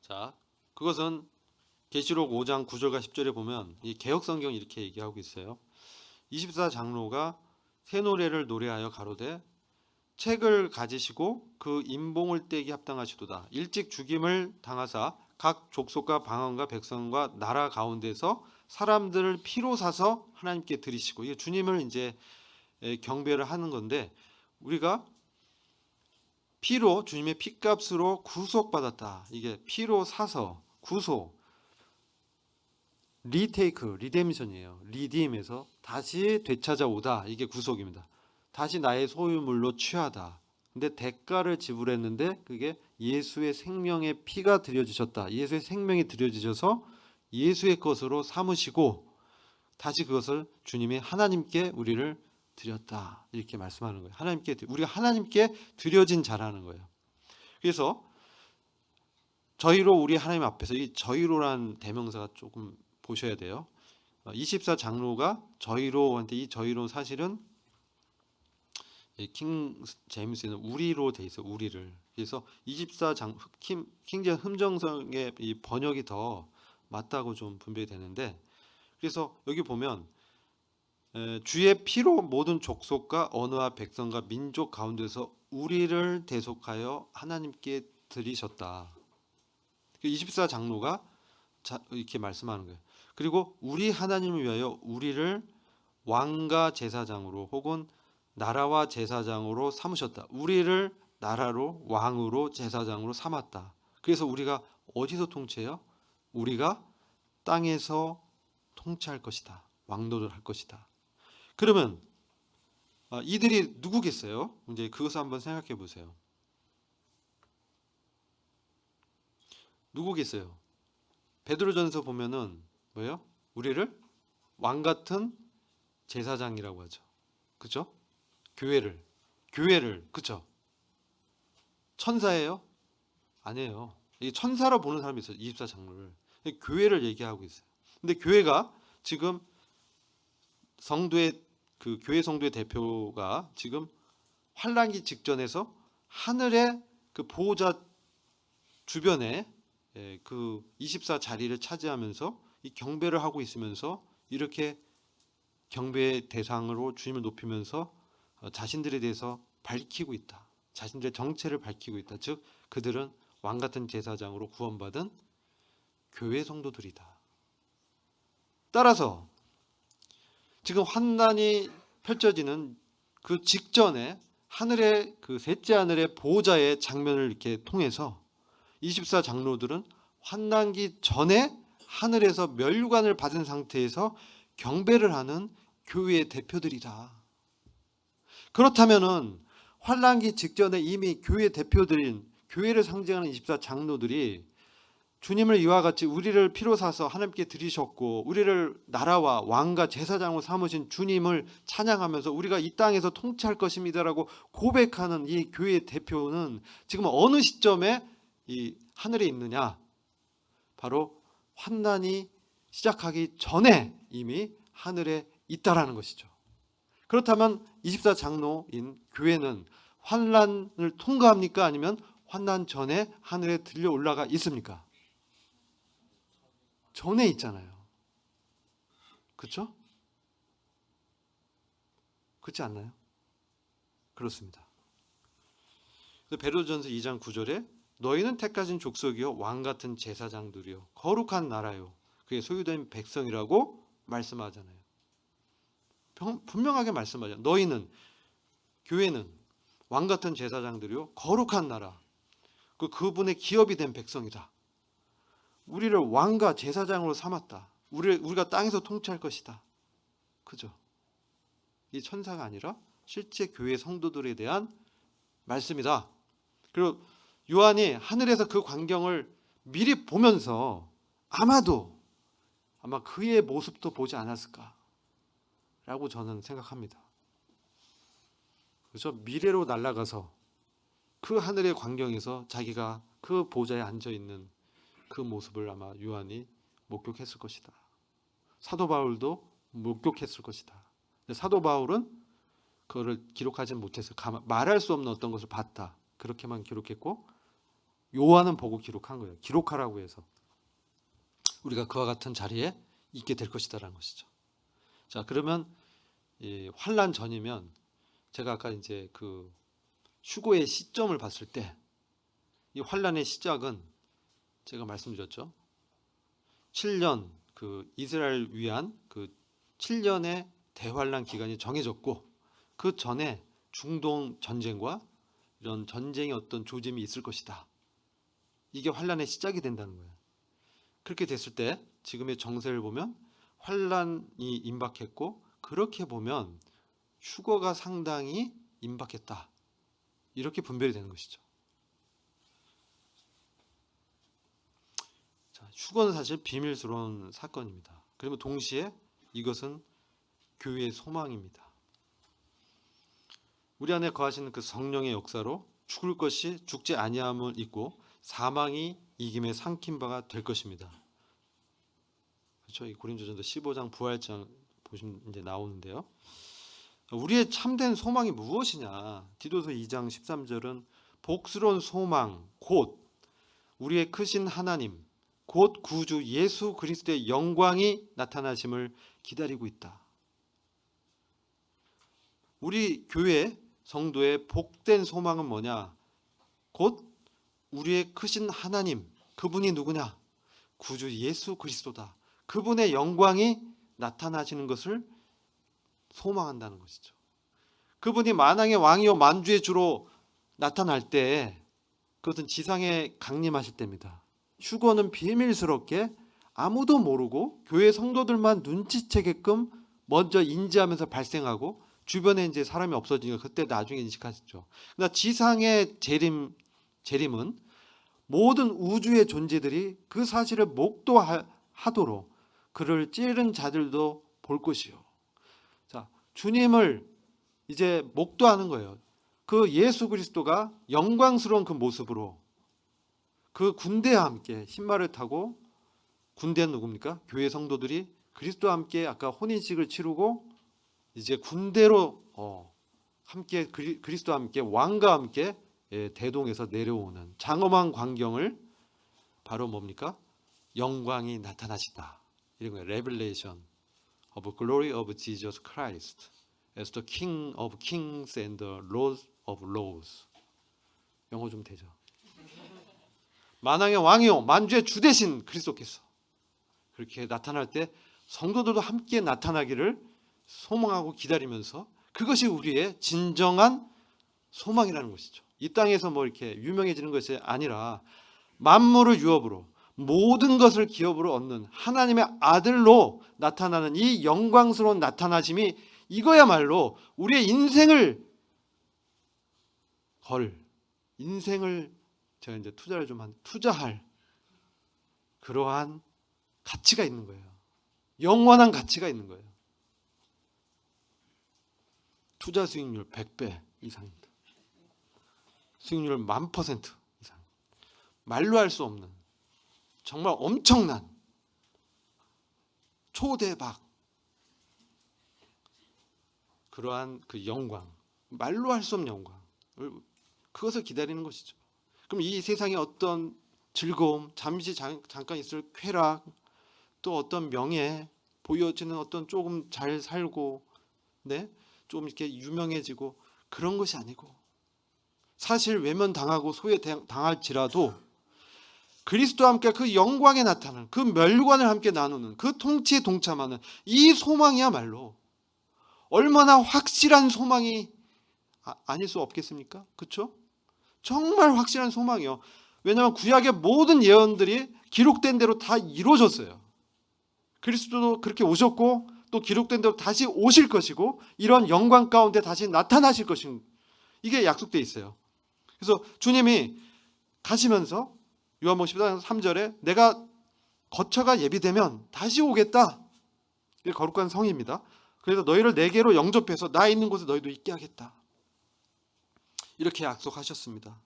자, 그것은 계시록 5장 9절과 10절에 보면 이 개역성경이 이렇게 얘기하고 있어요. 24장로가 새 노래를 노래하여 가로되 책을 가지시고 그 임봉을 떼기 합당하시도다. 일찍 죽임을 당하사 각 족속과 방언과 백성과 나라 가운데서 사람들을 피로 사서 하나님께 드리시고, 이게 주님을 이제 경배를 하는 건데 우리가 피로 주님의 피값으로 구속받았다. 이게 피로 사서 구속, 리테이크, 리뎀션이에요. 리딤에서 다시 되찾아오다. 이게 구속입니다. 다시 나의 소유물로 취하다. 근데 대가를 지불했는데 그게 예수의 생명의 피가 드려지셨다. 예수의 생명이 드려지셔서 예수의 것으로 삼으시고 다시 그것을 주님이 하나님께 우리를 드렸다. 이렇게 말씀하는 거예요. 우리가 하나님께 드려진 자라는 거예요. 그래서 저희로 우리 하나님 앞에서 이 저희로란 대명사가 조금 보셔야 돼요. 24장로가 저희로한테 이 저희로 사실은 킹 제임스에는 우리로 돼 있어요. 우리를. 그래서 24장 킹제 흠정성의 이 번역이 더 맞다고 좀 분별이 되는데, 그래서 여기 보면 주의 피로 모든 족속과 언어와 백성과 민족 가운데서 우리를 대속하여 하나님께 드리셨다. 24장로가 이렇게 말씀하는 거예요. 그리고 우리 하나님을 위하여 우리를 왕과 제사장으로 혹은 나라와 제사장으로 삼으셨다. 우리를 나라로 왕으로 제사장으로 삼았다. 그래서 우리가 어디서 통치해요? 우리가 땅에서 통치할 것이다. 왕노를 할 것이다. 그러면 이들이 누구겠어요? 이제 그것을 한번 생각해 보세요. 누구겠어요? 베드로전서 보면은 뭐예요? 우리를 왕 같은 제사장이라고 하죠. 그렇죠? 교회를 그렇죠? 천사예요? 아니에요. 이게 천사로 보는 사람이 있어요. 24장로를. 교회를 얘기하고 있어요. 근데 교회가 지금 성도의 그 교회 성도의 대표가 지금 환란기 직전에서 하늘의 그 보호자 주변에 그 24 자리를 차지하면서 이 경배를 하고 있으면서 이렇게 경배의 대상으로 주님을 높이면서 자신들에 대해서 밝히고 있다. 자신들의 정체를 밝히고 있다. 즉 그들은 왕 같은 제사장으로 구원받은 교회 성도들이다. 따라서 지금 환난이 펼쳐지는 그 직전에 하늘의 그 셋째 하늘의 보호자의 장면을 이렇게 통해서 24 장로들은 환난기 전에 하늘에서 멸관을 받은 상태에서 경배를 하는 교회의 대표들이다. 그렇다면은 환난기 직전에 이미 교회 대표들인 교회를 상징하는 24 장로들이 주님을 이와 같이 우리를 피로 사서 하나님께 드리셨고 우리를 나라와 왕과 제사장으로 삼으신 주님을 찬양하면서 우리가 이 땅에서 통치할 것입니다라고 고백하는 이 교회의 대표는 지금 어느 시점에 이 하늘에 있느냐? 바로 환난이 시작하기 전에 이미 하늘에 있다라는 것이죠. 그렇다면 24 장로인 교회는 환난을 통과합니까? 아니면 환난 전에 하늘에 들려 올라가 있습니까? 전에 있잖아요. 그렇죠? 그렇지 않나요? 그렇습니다. 베드로전서 2장 9절에 너희는 택하신 족속이요 왕 같은 제사장들이요 거룩한 나라요 그의 소유된 백성이라고 말씀하잖아요. 분명하게 말씀하잖아요. 너희는 교회는 왕 같은 제사장들이요 거룩한 나라 그분의 기업이 된 백성이다. 우리를 왕과 제사장으로 삼았다. 우리가 땅에서 통치할 것이다. 그죠? 이 천사가 아니라 실제 교회 성도들에 대한 말씀이다. 그리고 요한이 하늘에서 그 광경을 미리 보면서 아마 그의 모습도 보지 않았을까 라고 저는 생각합니다. 그렇죠? 미래로 날아가서 그 하늘의 광경에서 자기가 그 보좌에 앉아있는 그 모습을 아마 요한이 목격했을 것이다. 사도 바울도 목격했을 것이다. 사도 바울은 그거를 기록하지 못해서 말할 수 없는 어떤 것을 봤다. 그렇게만 기록했고 요한은 보고 기록한 거예요. 기록하라고 해서 우리가 그와 같은 자리에 있게 될 것이다라는 것이죠. 자, 그러면 이 환난 전이면 제가 아까 이제 그 휴거의 시점을 봤을 때 이 환난의 시작은 제가 말씀드렸죠. 7년 그 이스라엘 위한 그 7년의 대환란 기간이 정해졌고 그 전에 중동 전쟁과 이런 전쟁의 어떤 조짐이 있을 것이다. 이게 환란의 시작이 된다는 거예요. 그렇게 됐을 때 지금의 정세를 보면 환란이 임박했고 그렇게 보면 휴거가 상당히 임박했다. 이렇게 분별이 되는 것이죠. 자, 휴거는 사실 비밀스러운 사건입니다. 그리고 동시에 이것은 교회의 소망입니다. 우리 안에 거하시는 그 성령의 역사로 죽을 것이 죽지 아니함을 잊고 사망이 이김에 삼킨 바가 될 것입니다. 그렇죠? 이 고린도전서 15장 부활장 보시면 이제 나오는데요. 우리의 참된 소망이 무엇이냐? 디도서 2장 13절은 복스러운 소망 곧 우리의 크신 하나님 곧 구주 예수 그리스도의 영광이 나타나심을 기다리고 있다. 우리 교회 성도의 복된 소망은 뭐냐? 곧 우리의 크신 하나님, 그분이 누구냐? 구주 예수 그리스도다. 그분의 영광이 나타나시는 것을 소망한다는 것이죠. 그분이 만왕의 왕이요 만주의 주로 나타날 때 그것은 지상에 강림하실 때입니다. 휴거는 비밀스럽게 아무도 모르고 교회 성도들만 눈치채게끔 먼저 인지하면서 발생하고 주변에 이제 사람이 없어지니까 그때 나중에 인식하시죠. 그러나 지상의 재림은 모든 우주의 존재들이 그 사실을 목도하도록 그를 찌른 자들도 볼 것이요. 자, 주님을 이제 목도하는 거예요. 그 예수 그리스도가 영광스러운 그 모습으로 그 군대와 함께 흰말을 타고, 군대는 누굽니까? 교회 성도들이 그리스도와 함께 아까 혼인식을 치르고 이제 군대로 함께 그리스도와 함께 왕과 함께 대동에서 내려오는 장엄한 광경을 바로 뭡니까? 영광이 나타나시다. 이런 거예요. Revelation of glory of Jesus Christ as the King of Kings and the Lord of Lords. 영어 좀 되죠? 만왕의 왕이요 만주의 주 되신 그리스도께서 그렇게 나타날 때 성도들도 함께 나타나기를 소망하고 기다리면서 그것이 우리의 진정한 소망이라는 것이죠. 이 땅에서 뭐 이렇게 유명해지는 것이 아니라 만물을 유업으로 모든 것을 기업으로 얻는 하나님의 아들로 나타나는 이 영광스러운 나타나심이 이거야말로 우리의 인생을 제가 이제 투자할 그러한 가치가 있는 거예요. 영원한 가치가 있는 거예요. 투자 수익률 100배 이상입니다. 수익률 1000% 이상. 말로 할 수 없는 정말 엄청난 초대박 그러한 그 영광, 말로 할 수 없는 영광, 그것을 기다리는 것이죠. 그럼 이 세상의 어떤 즐거움, 잠시 잠깐 있을 쾌락, 또 어떤 명예, 보여지는 어떤 조금 잘 살고, 좀 이렇게 유명해지고 그런 것이 아니고 사실 외면당하고 소외당할지라도 그리스도와 함께 그 영광에 나타나는 그 멸관을 함께 나누는 그 통치에 동참하는 이 소망이야말로 얼마나 확실한 소망이 아닐 수 없겠습니까? 그렇죠? 정말 확실한 소망이요. 왜냐하면 구약의 모든 예언들이 기록된 대로 다 이루어졌어요. 그리스도도 그렇게 오셨고 또 기록된 대로 다시 오실 것이고 이런 영광 가운데 다시 나타나실 것인 이게 약속되어 있어요. 그래서 주님이 가시면서 요한복음 14장 3절에 내가 거처가 예비되면 다시 오겠다. 이게 거룩한 성입니다. 그래서 너희를 내게로 영접해서 나 있는 곳에 너희도 있게 하겠다. 이렇게 약속하셨습니다.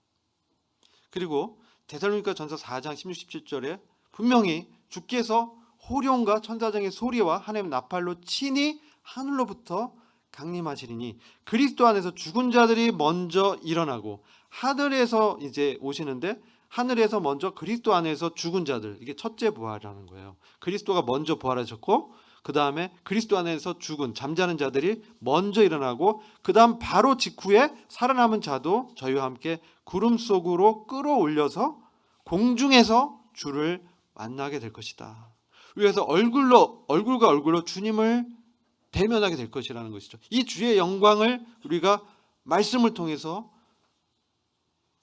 그리고 데살로니가 전서 4장 16, 17절에 분명히 주께서 호령과 천사장의 소리와 하나님 나팔로 친히 하늘로부터 강림하시리니 그리스도 안에서 죽은 자들이 먼저 일어나고 하늘에서 이제 오시는데 하늘에서 먼저 그리스도 안에서 죽은 자들, 이게 첫째 부활이라는 거예요. 그리스도가 먼저 부활하셨고 그 다음에 그리스도 안에서 죽은 잠자는 자들이 먼저 일어나고 그 다음 바로 직후에 살아남은 자도 저희와 함께 구름 속으로 끌어올려서 공중에서 주를 만나게 될 것이다. 그래서 얼굴과 얼굴로 주님을 대면하게 될 것이라는 것이죠. 이 주의 영광을 우리가 말씀을 통해서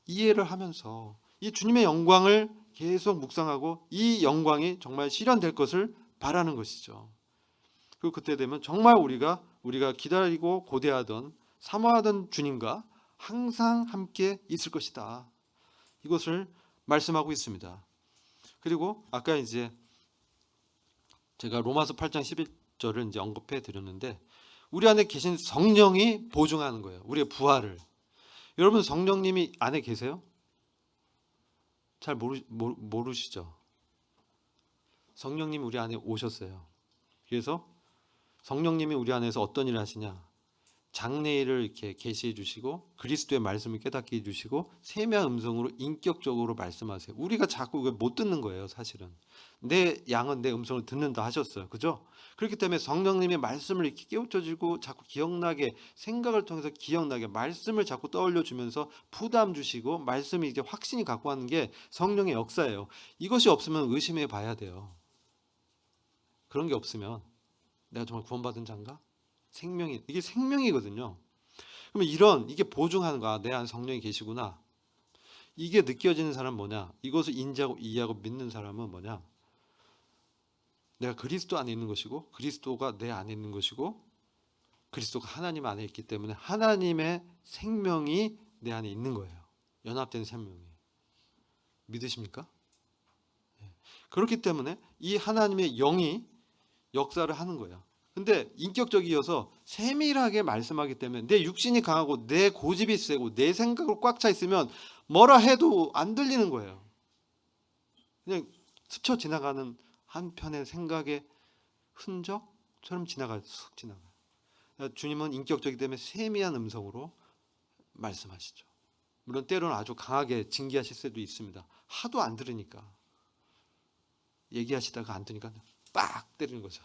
이해를 하면서 이 주님의 영광을 계속 묵상하고 이 영광이 정말 실현될 것을 바라는 것이죠. 그리고 그때 되면 정말 우리가 기다리고 고대하던 사모하던 주님과 항상 함께 있을 것이다. 이것을 말씀하고 있습니다. 그리고 아까 이제 제가 로마서 8장 11절을 이제 언급해 드렸는데 우리 안에 계신 성령이 보증하는 거예요. 우리의 부활을. 여러분 성령님이 안에 계세요? 잘 모르시죠? 성령님이 우리 안에 오셨어요. 그래서 성령님이 우리 안에서 어떤 일을 하시냐? 장래일을 이렇게 계시해 주시고 그리스도의 말씀을 깨닫게 해 주시고 세미한 음성으로 인격적으로 말씀하세요. 우리가 자꾸 못 듣는 거예요. 사실은 내 양은 내 음성을 듣는다 하셨어요. 그죠? 그렇기 때문에 성령님의 말씀을 이렇게 깨우쳐주고 자꾸 기억나게, 생각을 통해서 기억나게 말씀을 자꾸 떠올려 주면서 부담 주시고 말씀이 이제 확신이 갖고 하는 게 성령의 역사예요. 이것이 없으면 의심해 봐야 돼요. 그런 게 없으면 내가 정말 구원받은 자인가? 생명이, 이게 생명이거든요. 그러면 이게 보증하는 거야. 내 안에 성령이 계시구나. 이게 느껴지는 사람은 뭐냐? 이것을 인지하고 이해하고 믿는 사람은 뭐냐? 내가 그리스도 안에 있는 것이고 그리스도가 내 안에 있는 것이고 그리스도가 하나님 안에 있기 때문에 하나님의 생명이 내 안에 있는 거예요. 연합된 생명이. 믿으십니까? 그렇기 때문에 이 하나님의 영이 역사를 하는 거예요. 근데 인격적이어서 세밀하게 말씀하기 때문에 내 육신이 강하고 내 고집이 세고 내 생각으로 꽉 차 있으면 뭐라 해도 안 들리는 거예요. 그냥 스쳐 지나가는 한편의 생각의 흔적처럼 쑥 지나가요. 주님은 인격적이기 때문에 세미한 음성으로 말씀하시죠. 물론 때로는 아주 강하게 징계하실 수도 있습니다. 하도 안 들으니까, 얘기하시다가 안 들으니까 빡 때리는 거죠.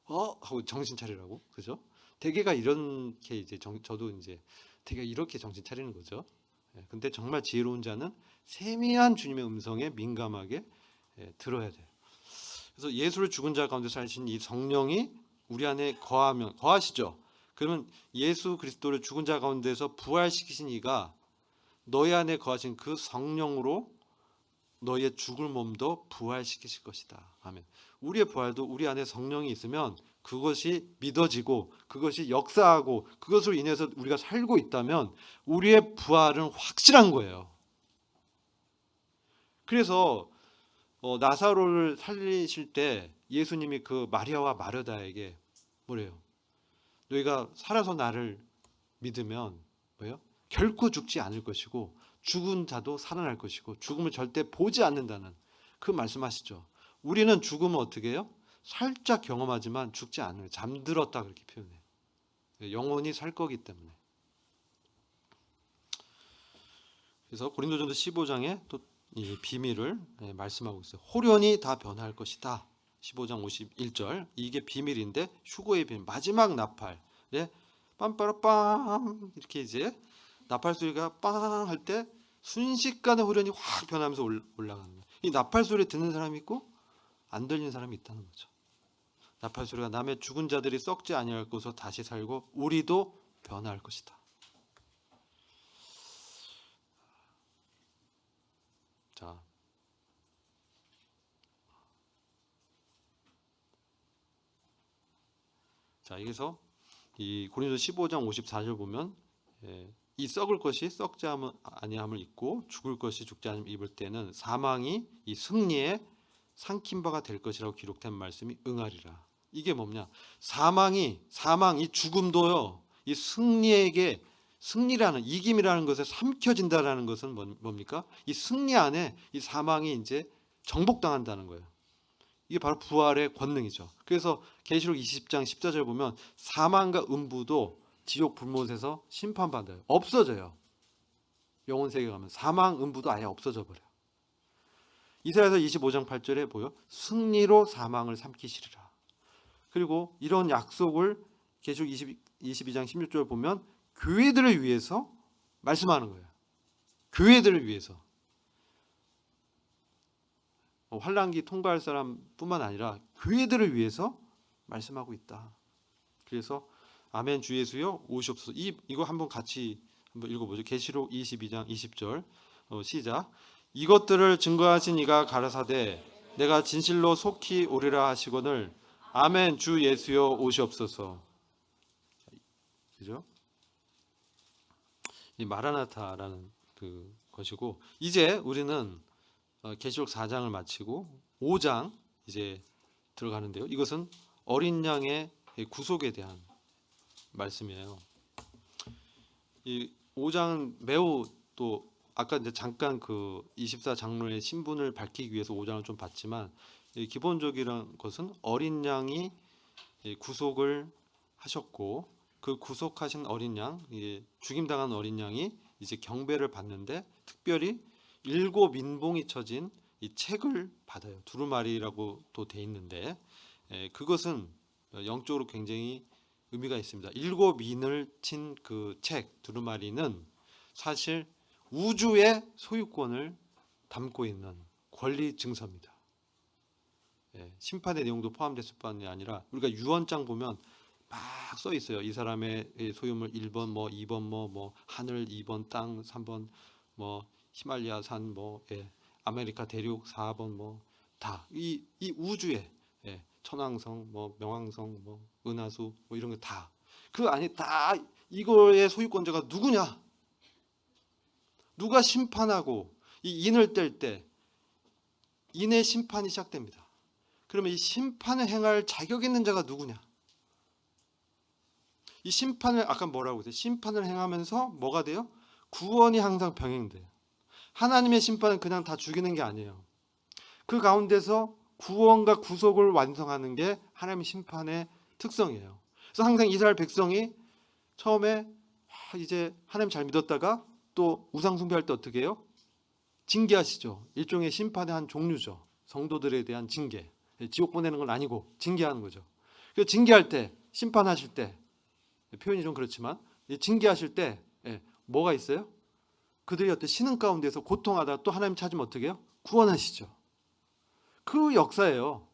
하고 정신 차리라고, 그죠? 대개가 이렇게 이제 저도 이제 대개 이렇게 정신 차리는 거죠. 근데 정말 지혜로운 자는 세미한 주님의 음성에 민감하게 들어야 돼요. 그래서 예수를 죽은 자 가운데 사신 이 성령이 우리 안에 거하시죠. 그러면 예수 그리스도를 죽은 자 가운데서 부활시키신 이가 너희 안에 거하신 그 성령으로 너희의 죽을 몸도 부활시키실 것이다. 아멘. 우리의 부활도 우리 안에 성령이 있으면 그것이 믿어지고 그것이 역사하고 그것으로 인해서 우리가 살고 있다면 우리의 부활은 확실한 거예요. 그래서 나사로를 살리실 때 예수님이 그 마리아와 마르다에게 뭐래요? 너희가 살아서 나를 믿으면 뭐예요? 결코 죽지 않을 것이고 죽은 자도 살아날 것이고 죽음을 절대 보지 않는다는 그 말씀하시죠. 우리는 죽음은 어떻게 해요? 살짝 경험하지만 죽지 않아요. 잠들었다 그렇게 표현해요. 영원히 살 거기 때문에. 그래서 고린도전서 15장에 또 이 비밀을 말씀하고 있어요. 호련히 다 변할 것이다. 15장 51절. 이게 비밀인데 휴거의 비밀. 마지막 나팔. 빰빠라빰 이렇게 이제 나팔 소리가 빵 할 때 순식간에 호련히 확 변하면서 올라가는 거예요. 이 나팔 소리 듣는 사람이 있고 안 들리는 사람이 있다는 거죠. 나팔 소리가 남의 죽은 자들이 썩지 아니할 것으로 다시 살고 우리도 변할 것이다. 자, 여기서 이 고린도서 15장 54절 보면 이 썩을 것이 썩지 아니함을 입고 죽을 것이 죽지 아니함을 입을 때는 사망이 이 승리에 삼킨 바가 될 것이라고 기록된 말씀이 응하리라. 이게 뭐냐? 사망, 이 죽음도요. 이 승리에게 승리라는 이김이라는 것에 삼켜진다라는 것은 뭡니까? 이 승리 안에 이 사망이 이제 정복당한다는 거예요. 이게 바로 부활의 권능이죠. 그래서 계시록 20장 14절 보면 사망과 음부도 지옥 불못에서 심판받아요. 없어져요. 영혼 세계 가면 사망, 음부도 아예 없어져 버려요. 이사야서 25장 8절에 보여 승리로 사망을 삼키시리라. 그리고 이런 약속을 계시록 22장 16절 보면 교회들을 위해서 말씀하는 거예요. 교회들을 위해서. 환난기 통과할 사람뿐만 아니라 교회들을 위해서 말씀하고 있다. 그래서 아멘 주 예수여 오시옵소서. 이거 한번 같이 한번 읽어보죠. 계시록 22장 20절 시작. 이것들을 증거하신 이가 가라사대 내가 진실로 속히 오리라 하시거늘 아멘 주 예수여 오시옵소서. 그죠? 이 마라나타라는 그 것이고 이제 우리는 계시록 4장을 마치고 5장 이제 들어가는데요. 이것은 어린 양의 구속에 대한 말씀이에요. 이 5장은 매우 또 아까 이제 잠깐 그 24장로의 신분을 밝히기 위해서 5장을 좀 봤지만 이 기본적인 것은 어린 양이 구속을 하셨고 그 구속하신 어린 양, 죽임당한 어린 양이 이제 경배를 받는데 특별히 7 민봉이 쳐진 이 책을 받아요. 두루마리라고 또 돼 있는데 그것은 영적으로 굉장히 의미가 있습니다. 7 민을 친 그 책 두루마리는 사실 우주의 소유권을 담고 있는 권리 증서입니다. 심판의 내용도 포함됐을 뿐이 아니라 우리가 유언장 보면 막 써 있어요. 이 사람의 소유물 1번 뭐 2번 뭐 하늘 2번 땅 3번 뭐 히말리아 산 뭐 아메리카 대륙 4번 뭐 다 이 우주에 천왕성 뭐 명왕성 뭐 은하수 뭐 이런 거 다 그 안에 다 이거의 소유권자가 누구냐? 누가 심판하고 이 인을 뗄 때 인의 심판이 시작됩니다. 그러면 이 심판을 행할 자격 있는 자가 누구냐? 이 심판을 아까 뭐라고 했어요? 심판을 행하면서 뭐가 돼요? 구원이 항상 병행돼요. 하나님의 심판은 그냥 다 죽이는 게 아니에요. 그 가운데서 구원과 구속을 완성하는 게 하나님의 심판의 특성이에요. 그래서 항상 이스라엘 백성이 처음에 이제 하나님 잘 믿었다가 또 우상 숭배할 때 어떻게 해요? 징계하시죠. 일종의 심판의 한 종류죠. 성도들에 대한 징계. 지옥 보내는 건 아니고 징계하는 거죠. 그 징계할 때, 심판하실 때, 표현이 좀 그렇지만 징계하실 때 뭐가 있어요? 그들이 어떤 신흥 가운데서 고통하다가 또 하나님 찾으면 어떻게 해요? 구원하시죠. 그 역사예요.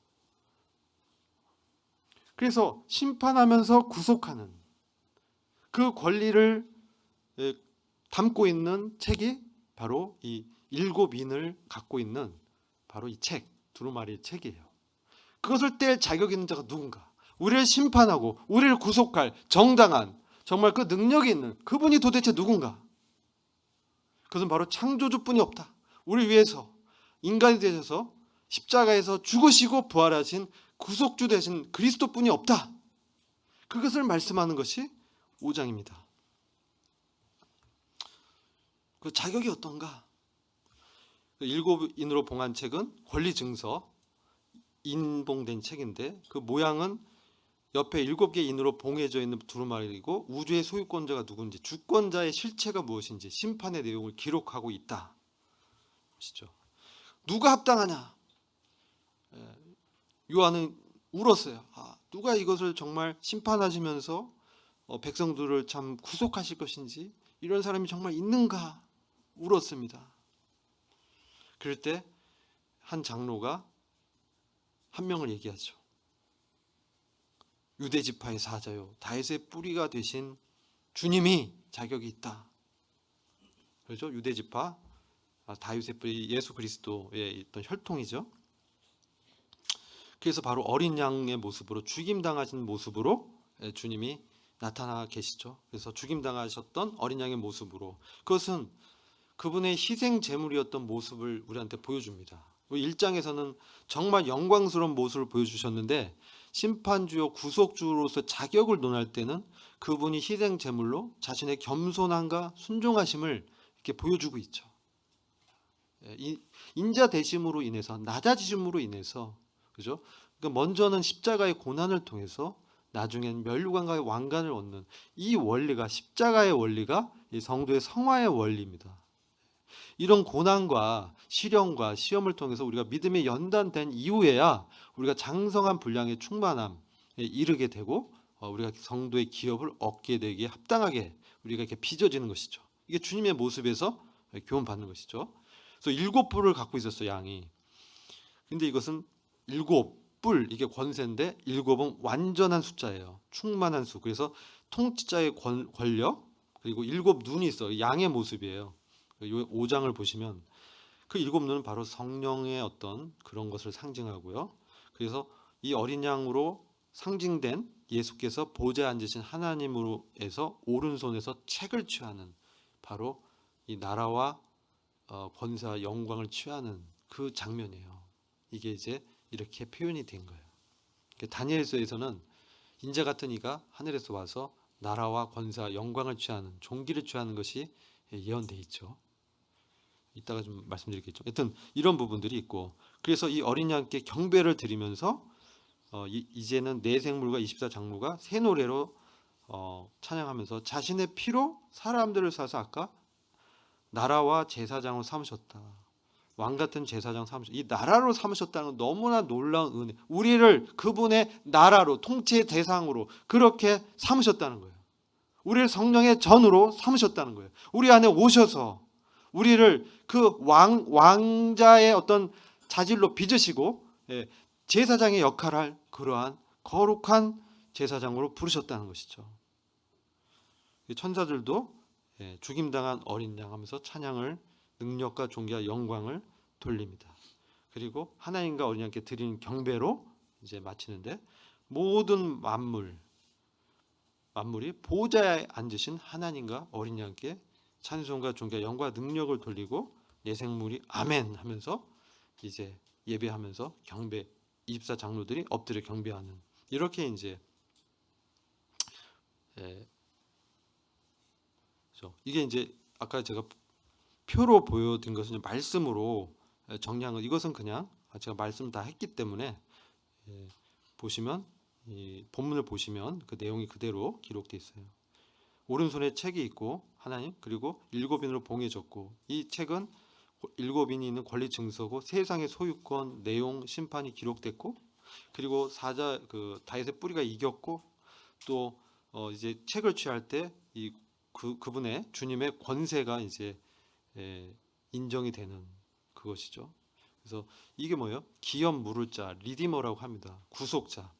그래서 심판하면서 구속하는 그 권리를 담고 있는 책이 바로 이 7 인을 갖고 있는 바로 이 책, 두루마리의 책이에요. 그것을 뗄 자격 있는 자가 누군가? 우리를 심판하고 우리를 구속할 정당한 정말 그 능력이 있는 그분이 도대체 누군가? 그것은 바로 창조주뿐이 없다. 우리 위해서 인간이 되셔서 십자가에서 죽으시고 부활하신 구속주 되신 그리스도뿐이 없다. 그것을 말씀하는 것이 5장입니다. 그 자격이 어떤가? 7 인으로 봉한 책은 권리증서 인봉된 책인데 그 모양은 옆에 7개 인으로 봉해져 있는 두루마리이고 우주의 소유권자가 누군지 주권자의 실체가 무엇인지 심판의 내용을 기록하고 있다. 보시죠. 누가 합당하냐? 요한은 울었어요. 누가 이것을 정말 심판하시면서 백성들을 참 구속하실 것인지 이런 사람이 정말 있는가? 울었습니다. 그럴 때 한 장로가 한 명을 얘기하죠. 유대 지파의 사자요 다윗의 뿌리가 되신 주님이 자격이 있다. 그렇죠? 유대 지파 다윗의 뿌리 예수 그리스도의 있던 혈통이죠. 그래서 바로 어린 양의 모습으로 죽임당하신 모습으로 주님이 나타나 계시죠. 그래서 죽임당하셨던 어린 양의 모습으로 그것은 그분의 희생 제물이었던 모습을 우리한테 보여줍니다. 1장에서는 정말 영광스러운 모습을 보여주셨는데 심판주요 구속주로서 자격을 논할 때는 그분이 희생 제물로 자신의 겸손함과 순종하심을 이렇게 보여주고 있죠. 인자 되심으로 인해서 낮아지심으로 인해서 그죠? 그러니까 먼저는 십자가의 고난을 통해서 나중엔 면류관과 왕관을 얻는 이 원리가 십자가의 원리가 이 성도의 성화의 원리입니다. 이런 고난과 시련과 시험을 통해서 우리가 믿음에 연단된 이후에야 우리가 장성한 분량의 충만함에 이르게 되고 우리가 성도의 기업을 얻게 되기에 합당하게 우리가 이렇게 빚어지는 것이죠. 이게 주님의 모습에서 교훈받는 것이죠. 그래서 7뿔을 갖고 있었어요, 양이. 근데 이것은 7뿔 이게 권세인데 7은 완전한 숫자예요. 충만한 수. 그래서 통치자의 권력 그리고 7 눈이 있어. 양의 모습이에요. 5장을 보시면 그 7 눈은 바로 성령의 어떤 그런 것을 상징하고요. 그래서 이 어린 양으로 상징된 예수께서 보좌에 앉으신 하나님으로 해서 오른손에서 책을 취하는 바로 이 나라와 권세와 영광을 취하는 그 장면이에요. 이게 이제 이렇게 표현이 된 거예요. 다니엘서에서는 인자 같은 이가 하늘에서 와서 나라와 권세와 영광을 취하는 종기를 취하는 것이 예언돼 있죠. 이따가 좀 말씀드리겠죠. 하여튼 이런 부분들이 있고, 그래서 이 어린 양께 경배를 드리면서 이제는 내 생물과 24장로가 새 노래로 찬양하면서 자신의 피로 사람들을 사서 아까 나라와 제사장으로 삼으셨다. 왕 같은 제사장 삼으셨다. 이 나라로 삼으셨다는 건 너무나 놀라운 은혜. 우리를 그분의 나라로, 통치의 대상으로 그렇게 삼으셨다는 거예요. 우리를 성령의 전으로 삼으셨다는 거예요. 우리 안에 오셔서 우리를 그 왕자의 어떤 자질로 빚으시고 제사장의 역할을 할 그러한 거룩한 제사장으로 부르셨다는 것이죠. 천사들도 죽임당한 어린 양 하면서 찬양을, 능력과 존귀와 영광을 돌립니다. 그리고 하나님과 어린 양께 드리는 경배로 이제 마치는데, 모든 만물이 보좌에 앉으신 하나님과 어린 양께 찬송과 존귀와 영광과 능력을 돌리고 예생물이 아멘 하면서 이제 예배하면서 경배, 24장로들이 엎드려 경배하는, 이렇게 이제 이게 이제 아까 제가 표로 보여드린 것은 말씀으로 정리한 것, 이것은 그냥 제가 말씀 다 했기 때문에 보시면 이 본문을 보시면 그 내용이 그대로 기록되어 있어요. 오른손에 책이 있고 하나님, 그리고 7인으로 봉해졌고, 이 책은 7인이 있는 권리 증서고 세상의 소유권, 내용, 심판이 기록됐고, 그리고 사자 그 다윗의 뿌리가 이겼고, 또 이제 책을 취할 때 이 그분의 주님의 권세가 이제 인정이 되는 그것이죠. 그래서 이게 뭐예요? 기업 물을 자, 리디머라고 합니다. 구속자.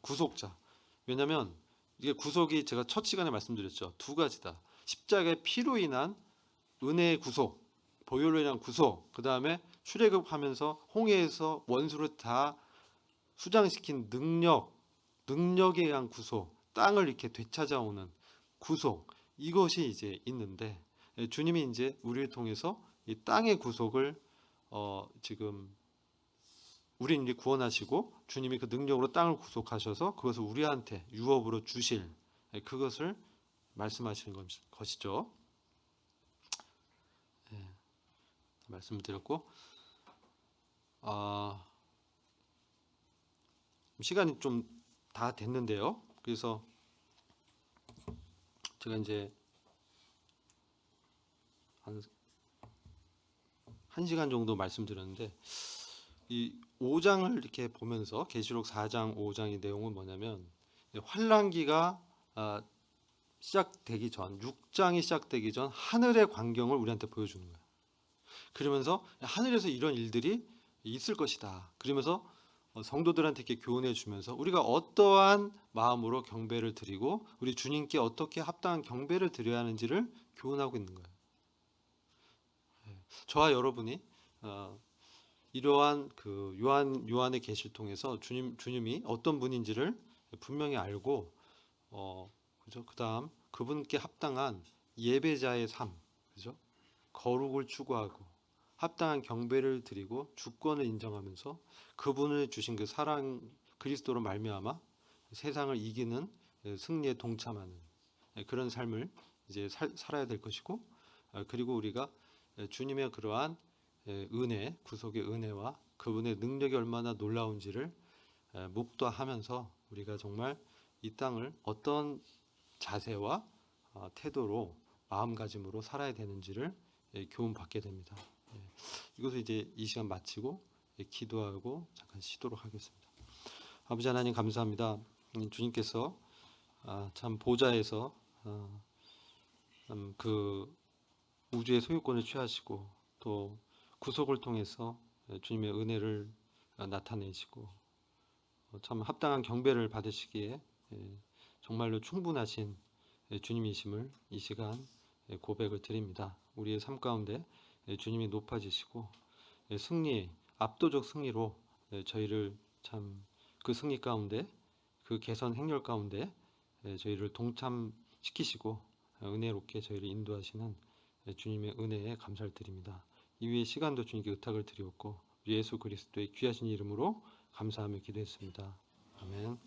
구속자. 왜냐하면 이게 구속이 제가 첫 시간에 말씀드렸죠. 두 가지다. 십자가의 피로 인한 은혜의 구속, 보혈로 인한 구속, 그 다음에 출애굽하면서 홍해에서 원수를 다 수장시킨 능력에 의한 구속, 땅을 이렇게 되찾아오는 구속, 이것이 이제 있는데, 주님이 이제 우리를 통해서 이 땅의 구속을 지금 우리를 이제 구원하시고, 주님이 그 능력으로 땅을 구속하셔서 그것을 우리한테 유업으로 주실, 그것을 말씀하시는 것이죠. 말씀을 드렸고, 시간이 좀 다 됐는데요. 그래서 제가 이제 한 시간 정도 말씀드렸는데, 이 5장을 이렇게 보면서 계시록 4장, 5장의 내용은 뭐냐면, 환란기가 시작되기 전, 6장이 시작되기 전 하늘의 광경을 우리한테 보여주는 거예요. 그러면서 하늘에서 이런 일들이 있을 것이다. 그러면서 성도들한테 이렇게 교훈해 주면서 우리가 어떠한 마음으로 경배를 드리고 우리 주님께 어떻게 합당한 경배를 드려야 하는지를 교훈하고 있는 거예요. 저와 여러분이 이러한 그 요한의 계시를 통해서 주님이 어떤 분인지를 분명히 알고 그죠? 그다음 그분께 합당한 예배자의 삶, 그죠? 거룩을 추구하고 합당한 경배를 드리고 주권을 인정하면서 그분을 주신 그 사랑 그리스도로 말미암아 세상을 이기는 승리에 동참하는 그런 삶을 이제 살아야 될 것이고, 그리고 우리가 주님의 그러한 은혜, 구속의 은혜와 그분의 능력이 얼마나 놀라운지를 묵도하면서 우리가 정말 이 땅을 어떤 자세와 태도로 마음가짐으로 살아야 되는지를 교훈받게 됩니다. 이것을 이제 이 시간 마치고 기도하고 잠깐 쉬도록 하겠습니다. 아버지 하나님 감사합니다. 주님께서 참 보좌에서 그 우주의 소유권을 취하시고 또 구속을 통해서 주님의 은혜를 나타내시고 참 합당한 경배를 받으시기에 정말로 충분하신 주님이심을 이 시간 고백을 드립니다. 우리의 삶 가운데 주님이 높아지시고 승리, 압도적 승리로 저희를 참 그 승리 가운데, 그 개선 행렬 가운데 저희를 동참시키시고 은혜롭게 저희를 인도하시는 주님의 은혜에 감사를 드립니다. 이후의 시간도 주님께 의탁을 드리었고 예수 그리스도의 귀하신 이름으로 감사하며 기도했습니다. 아멘.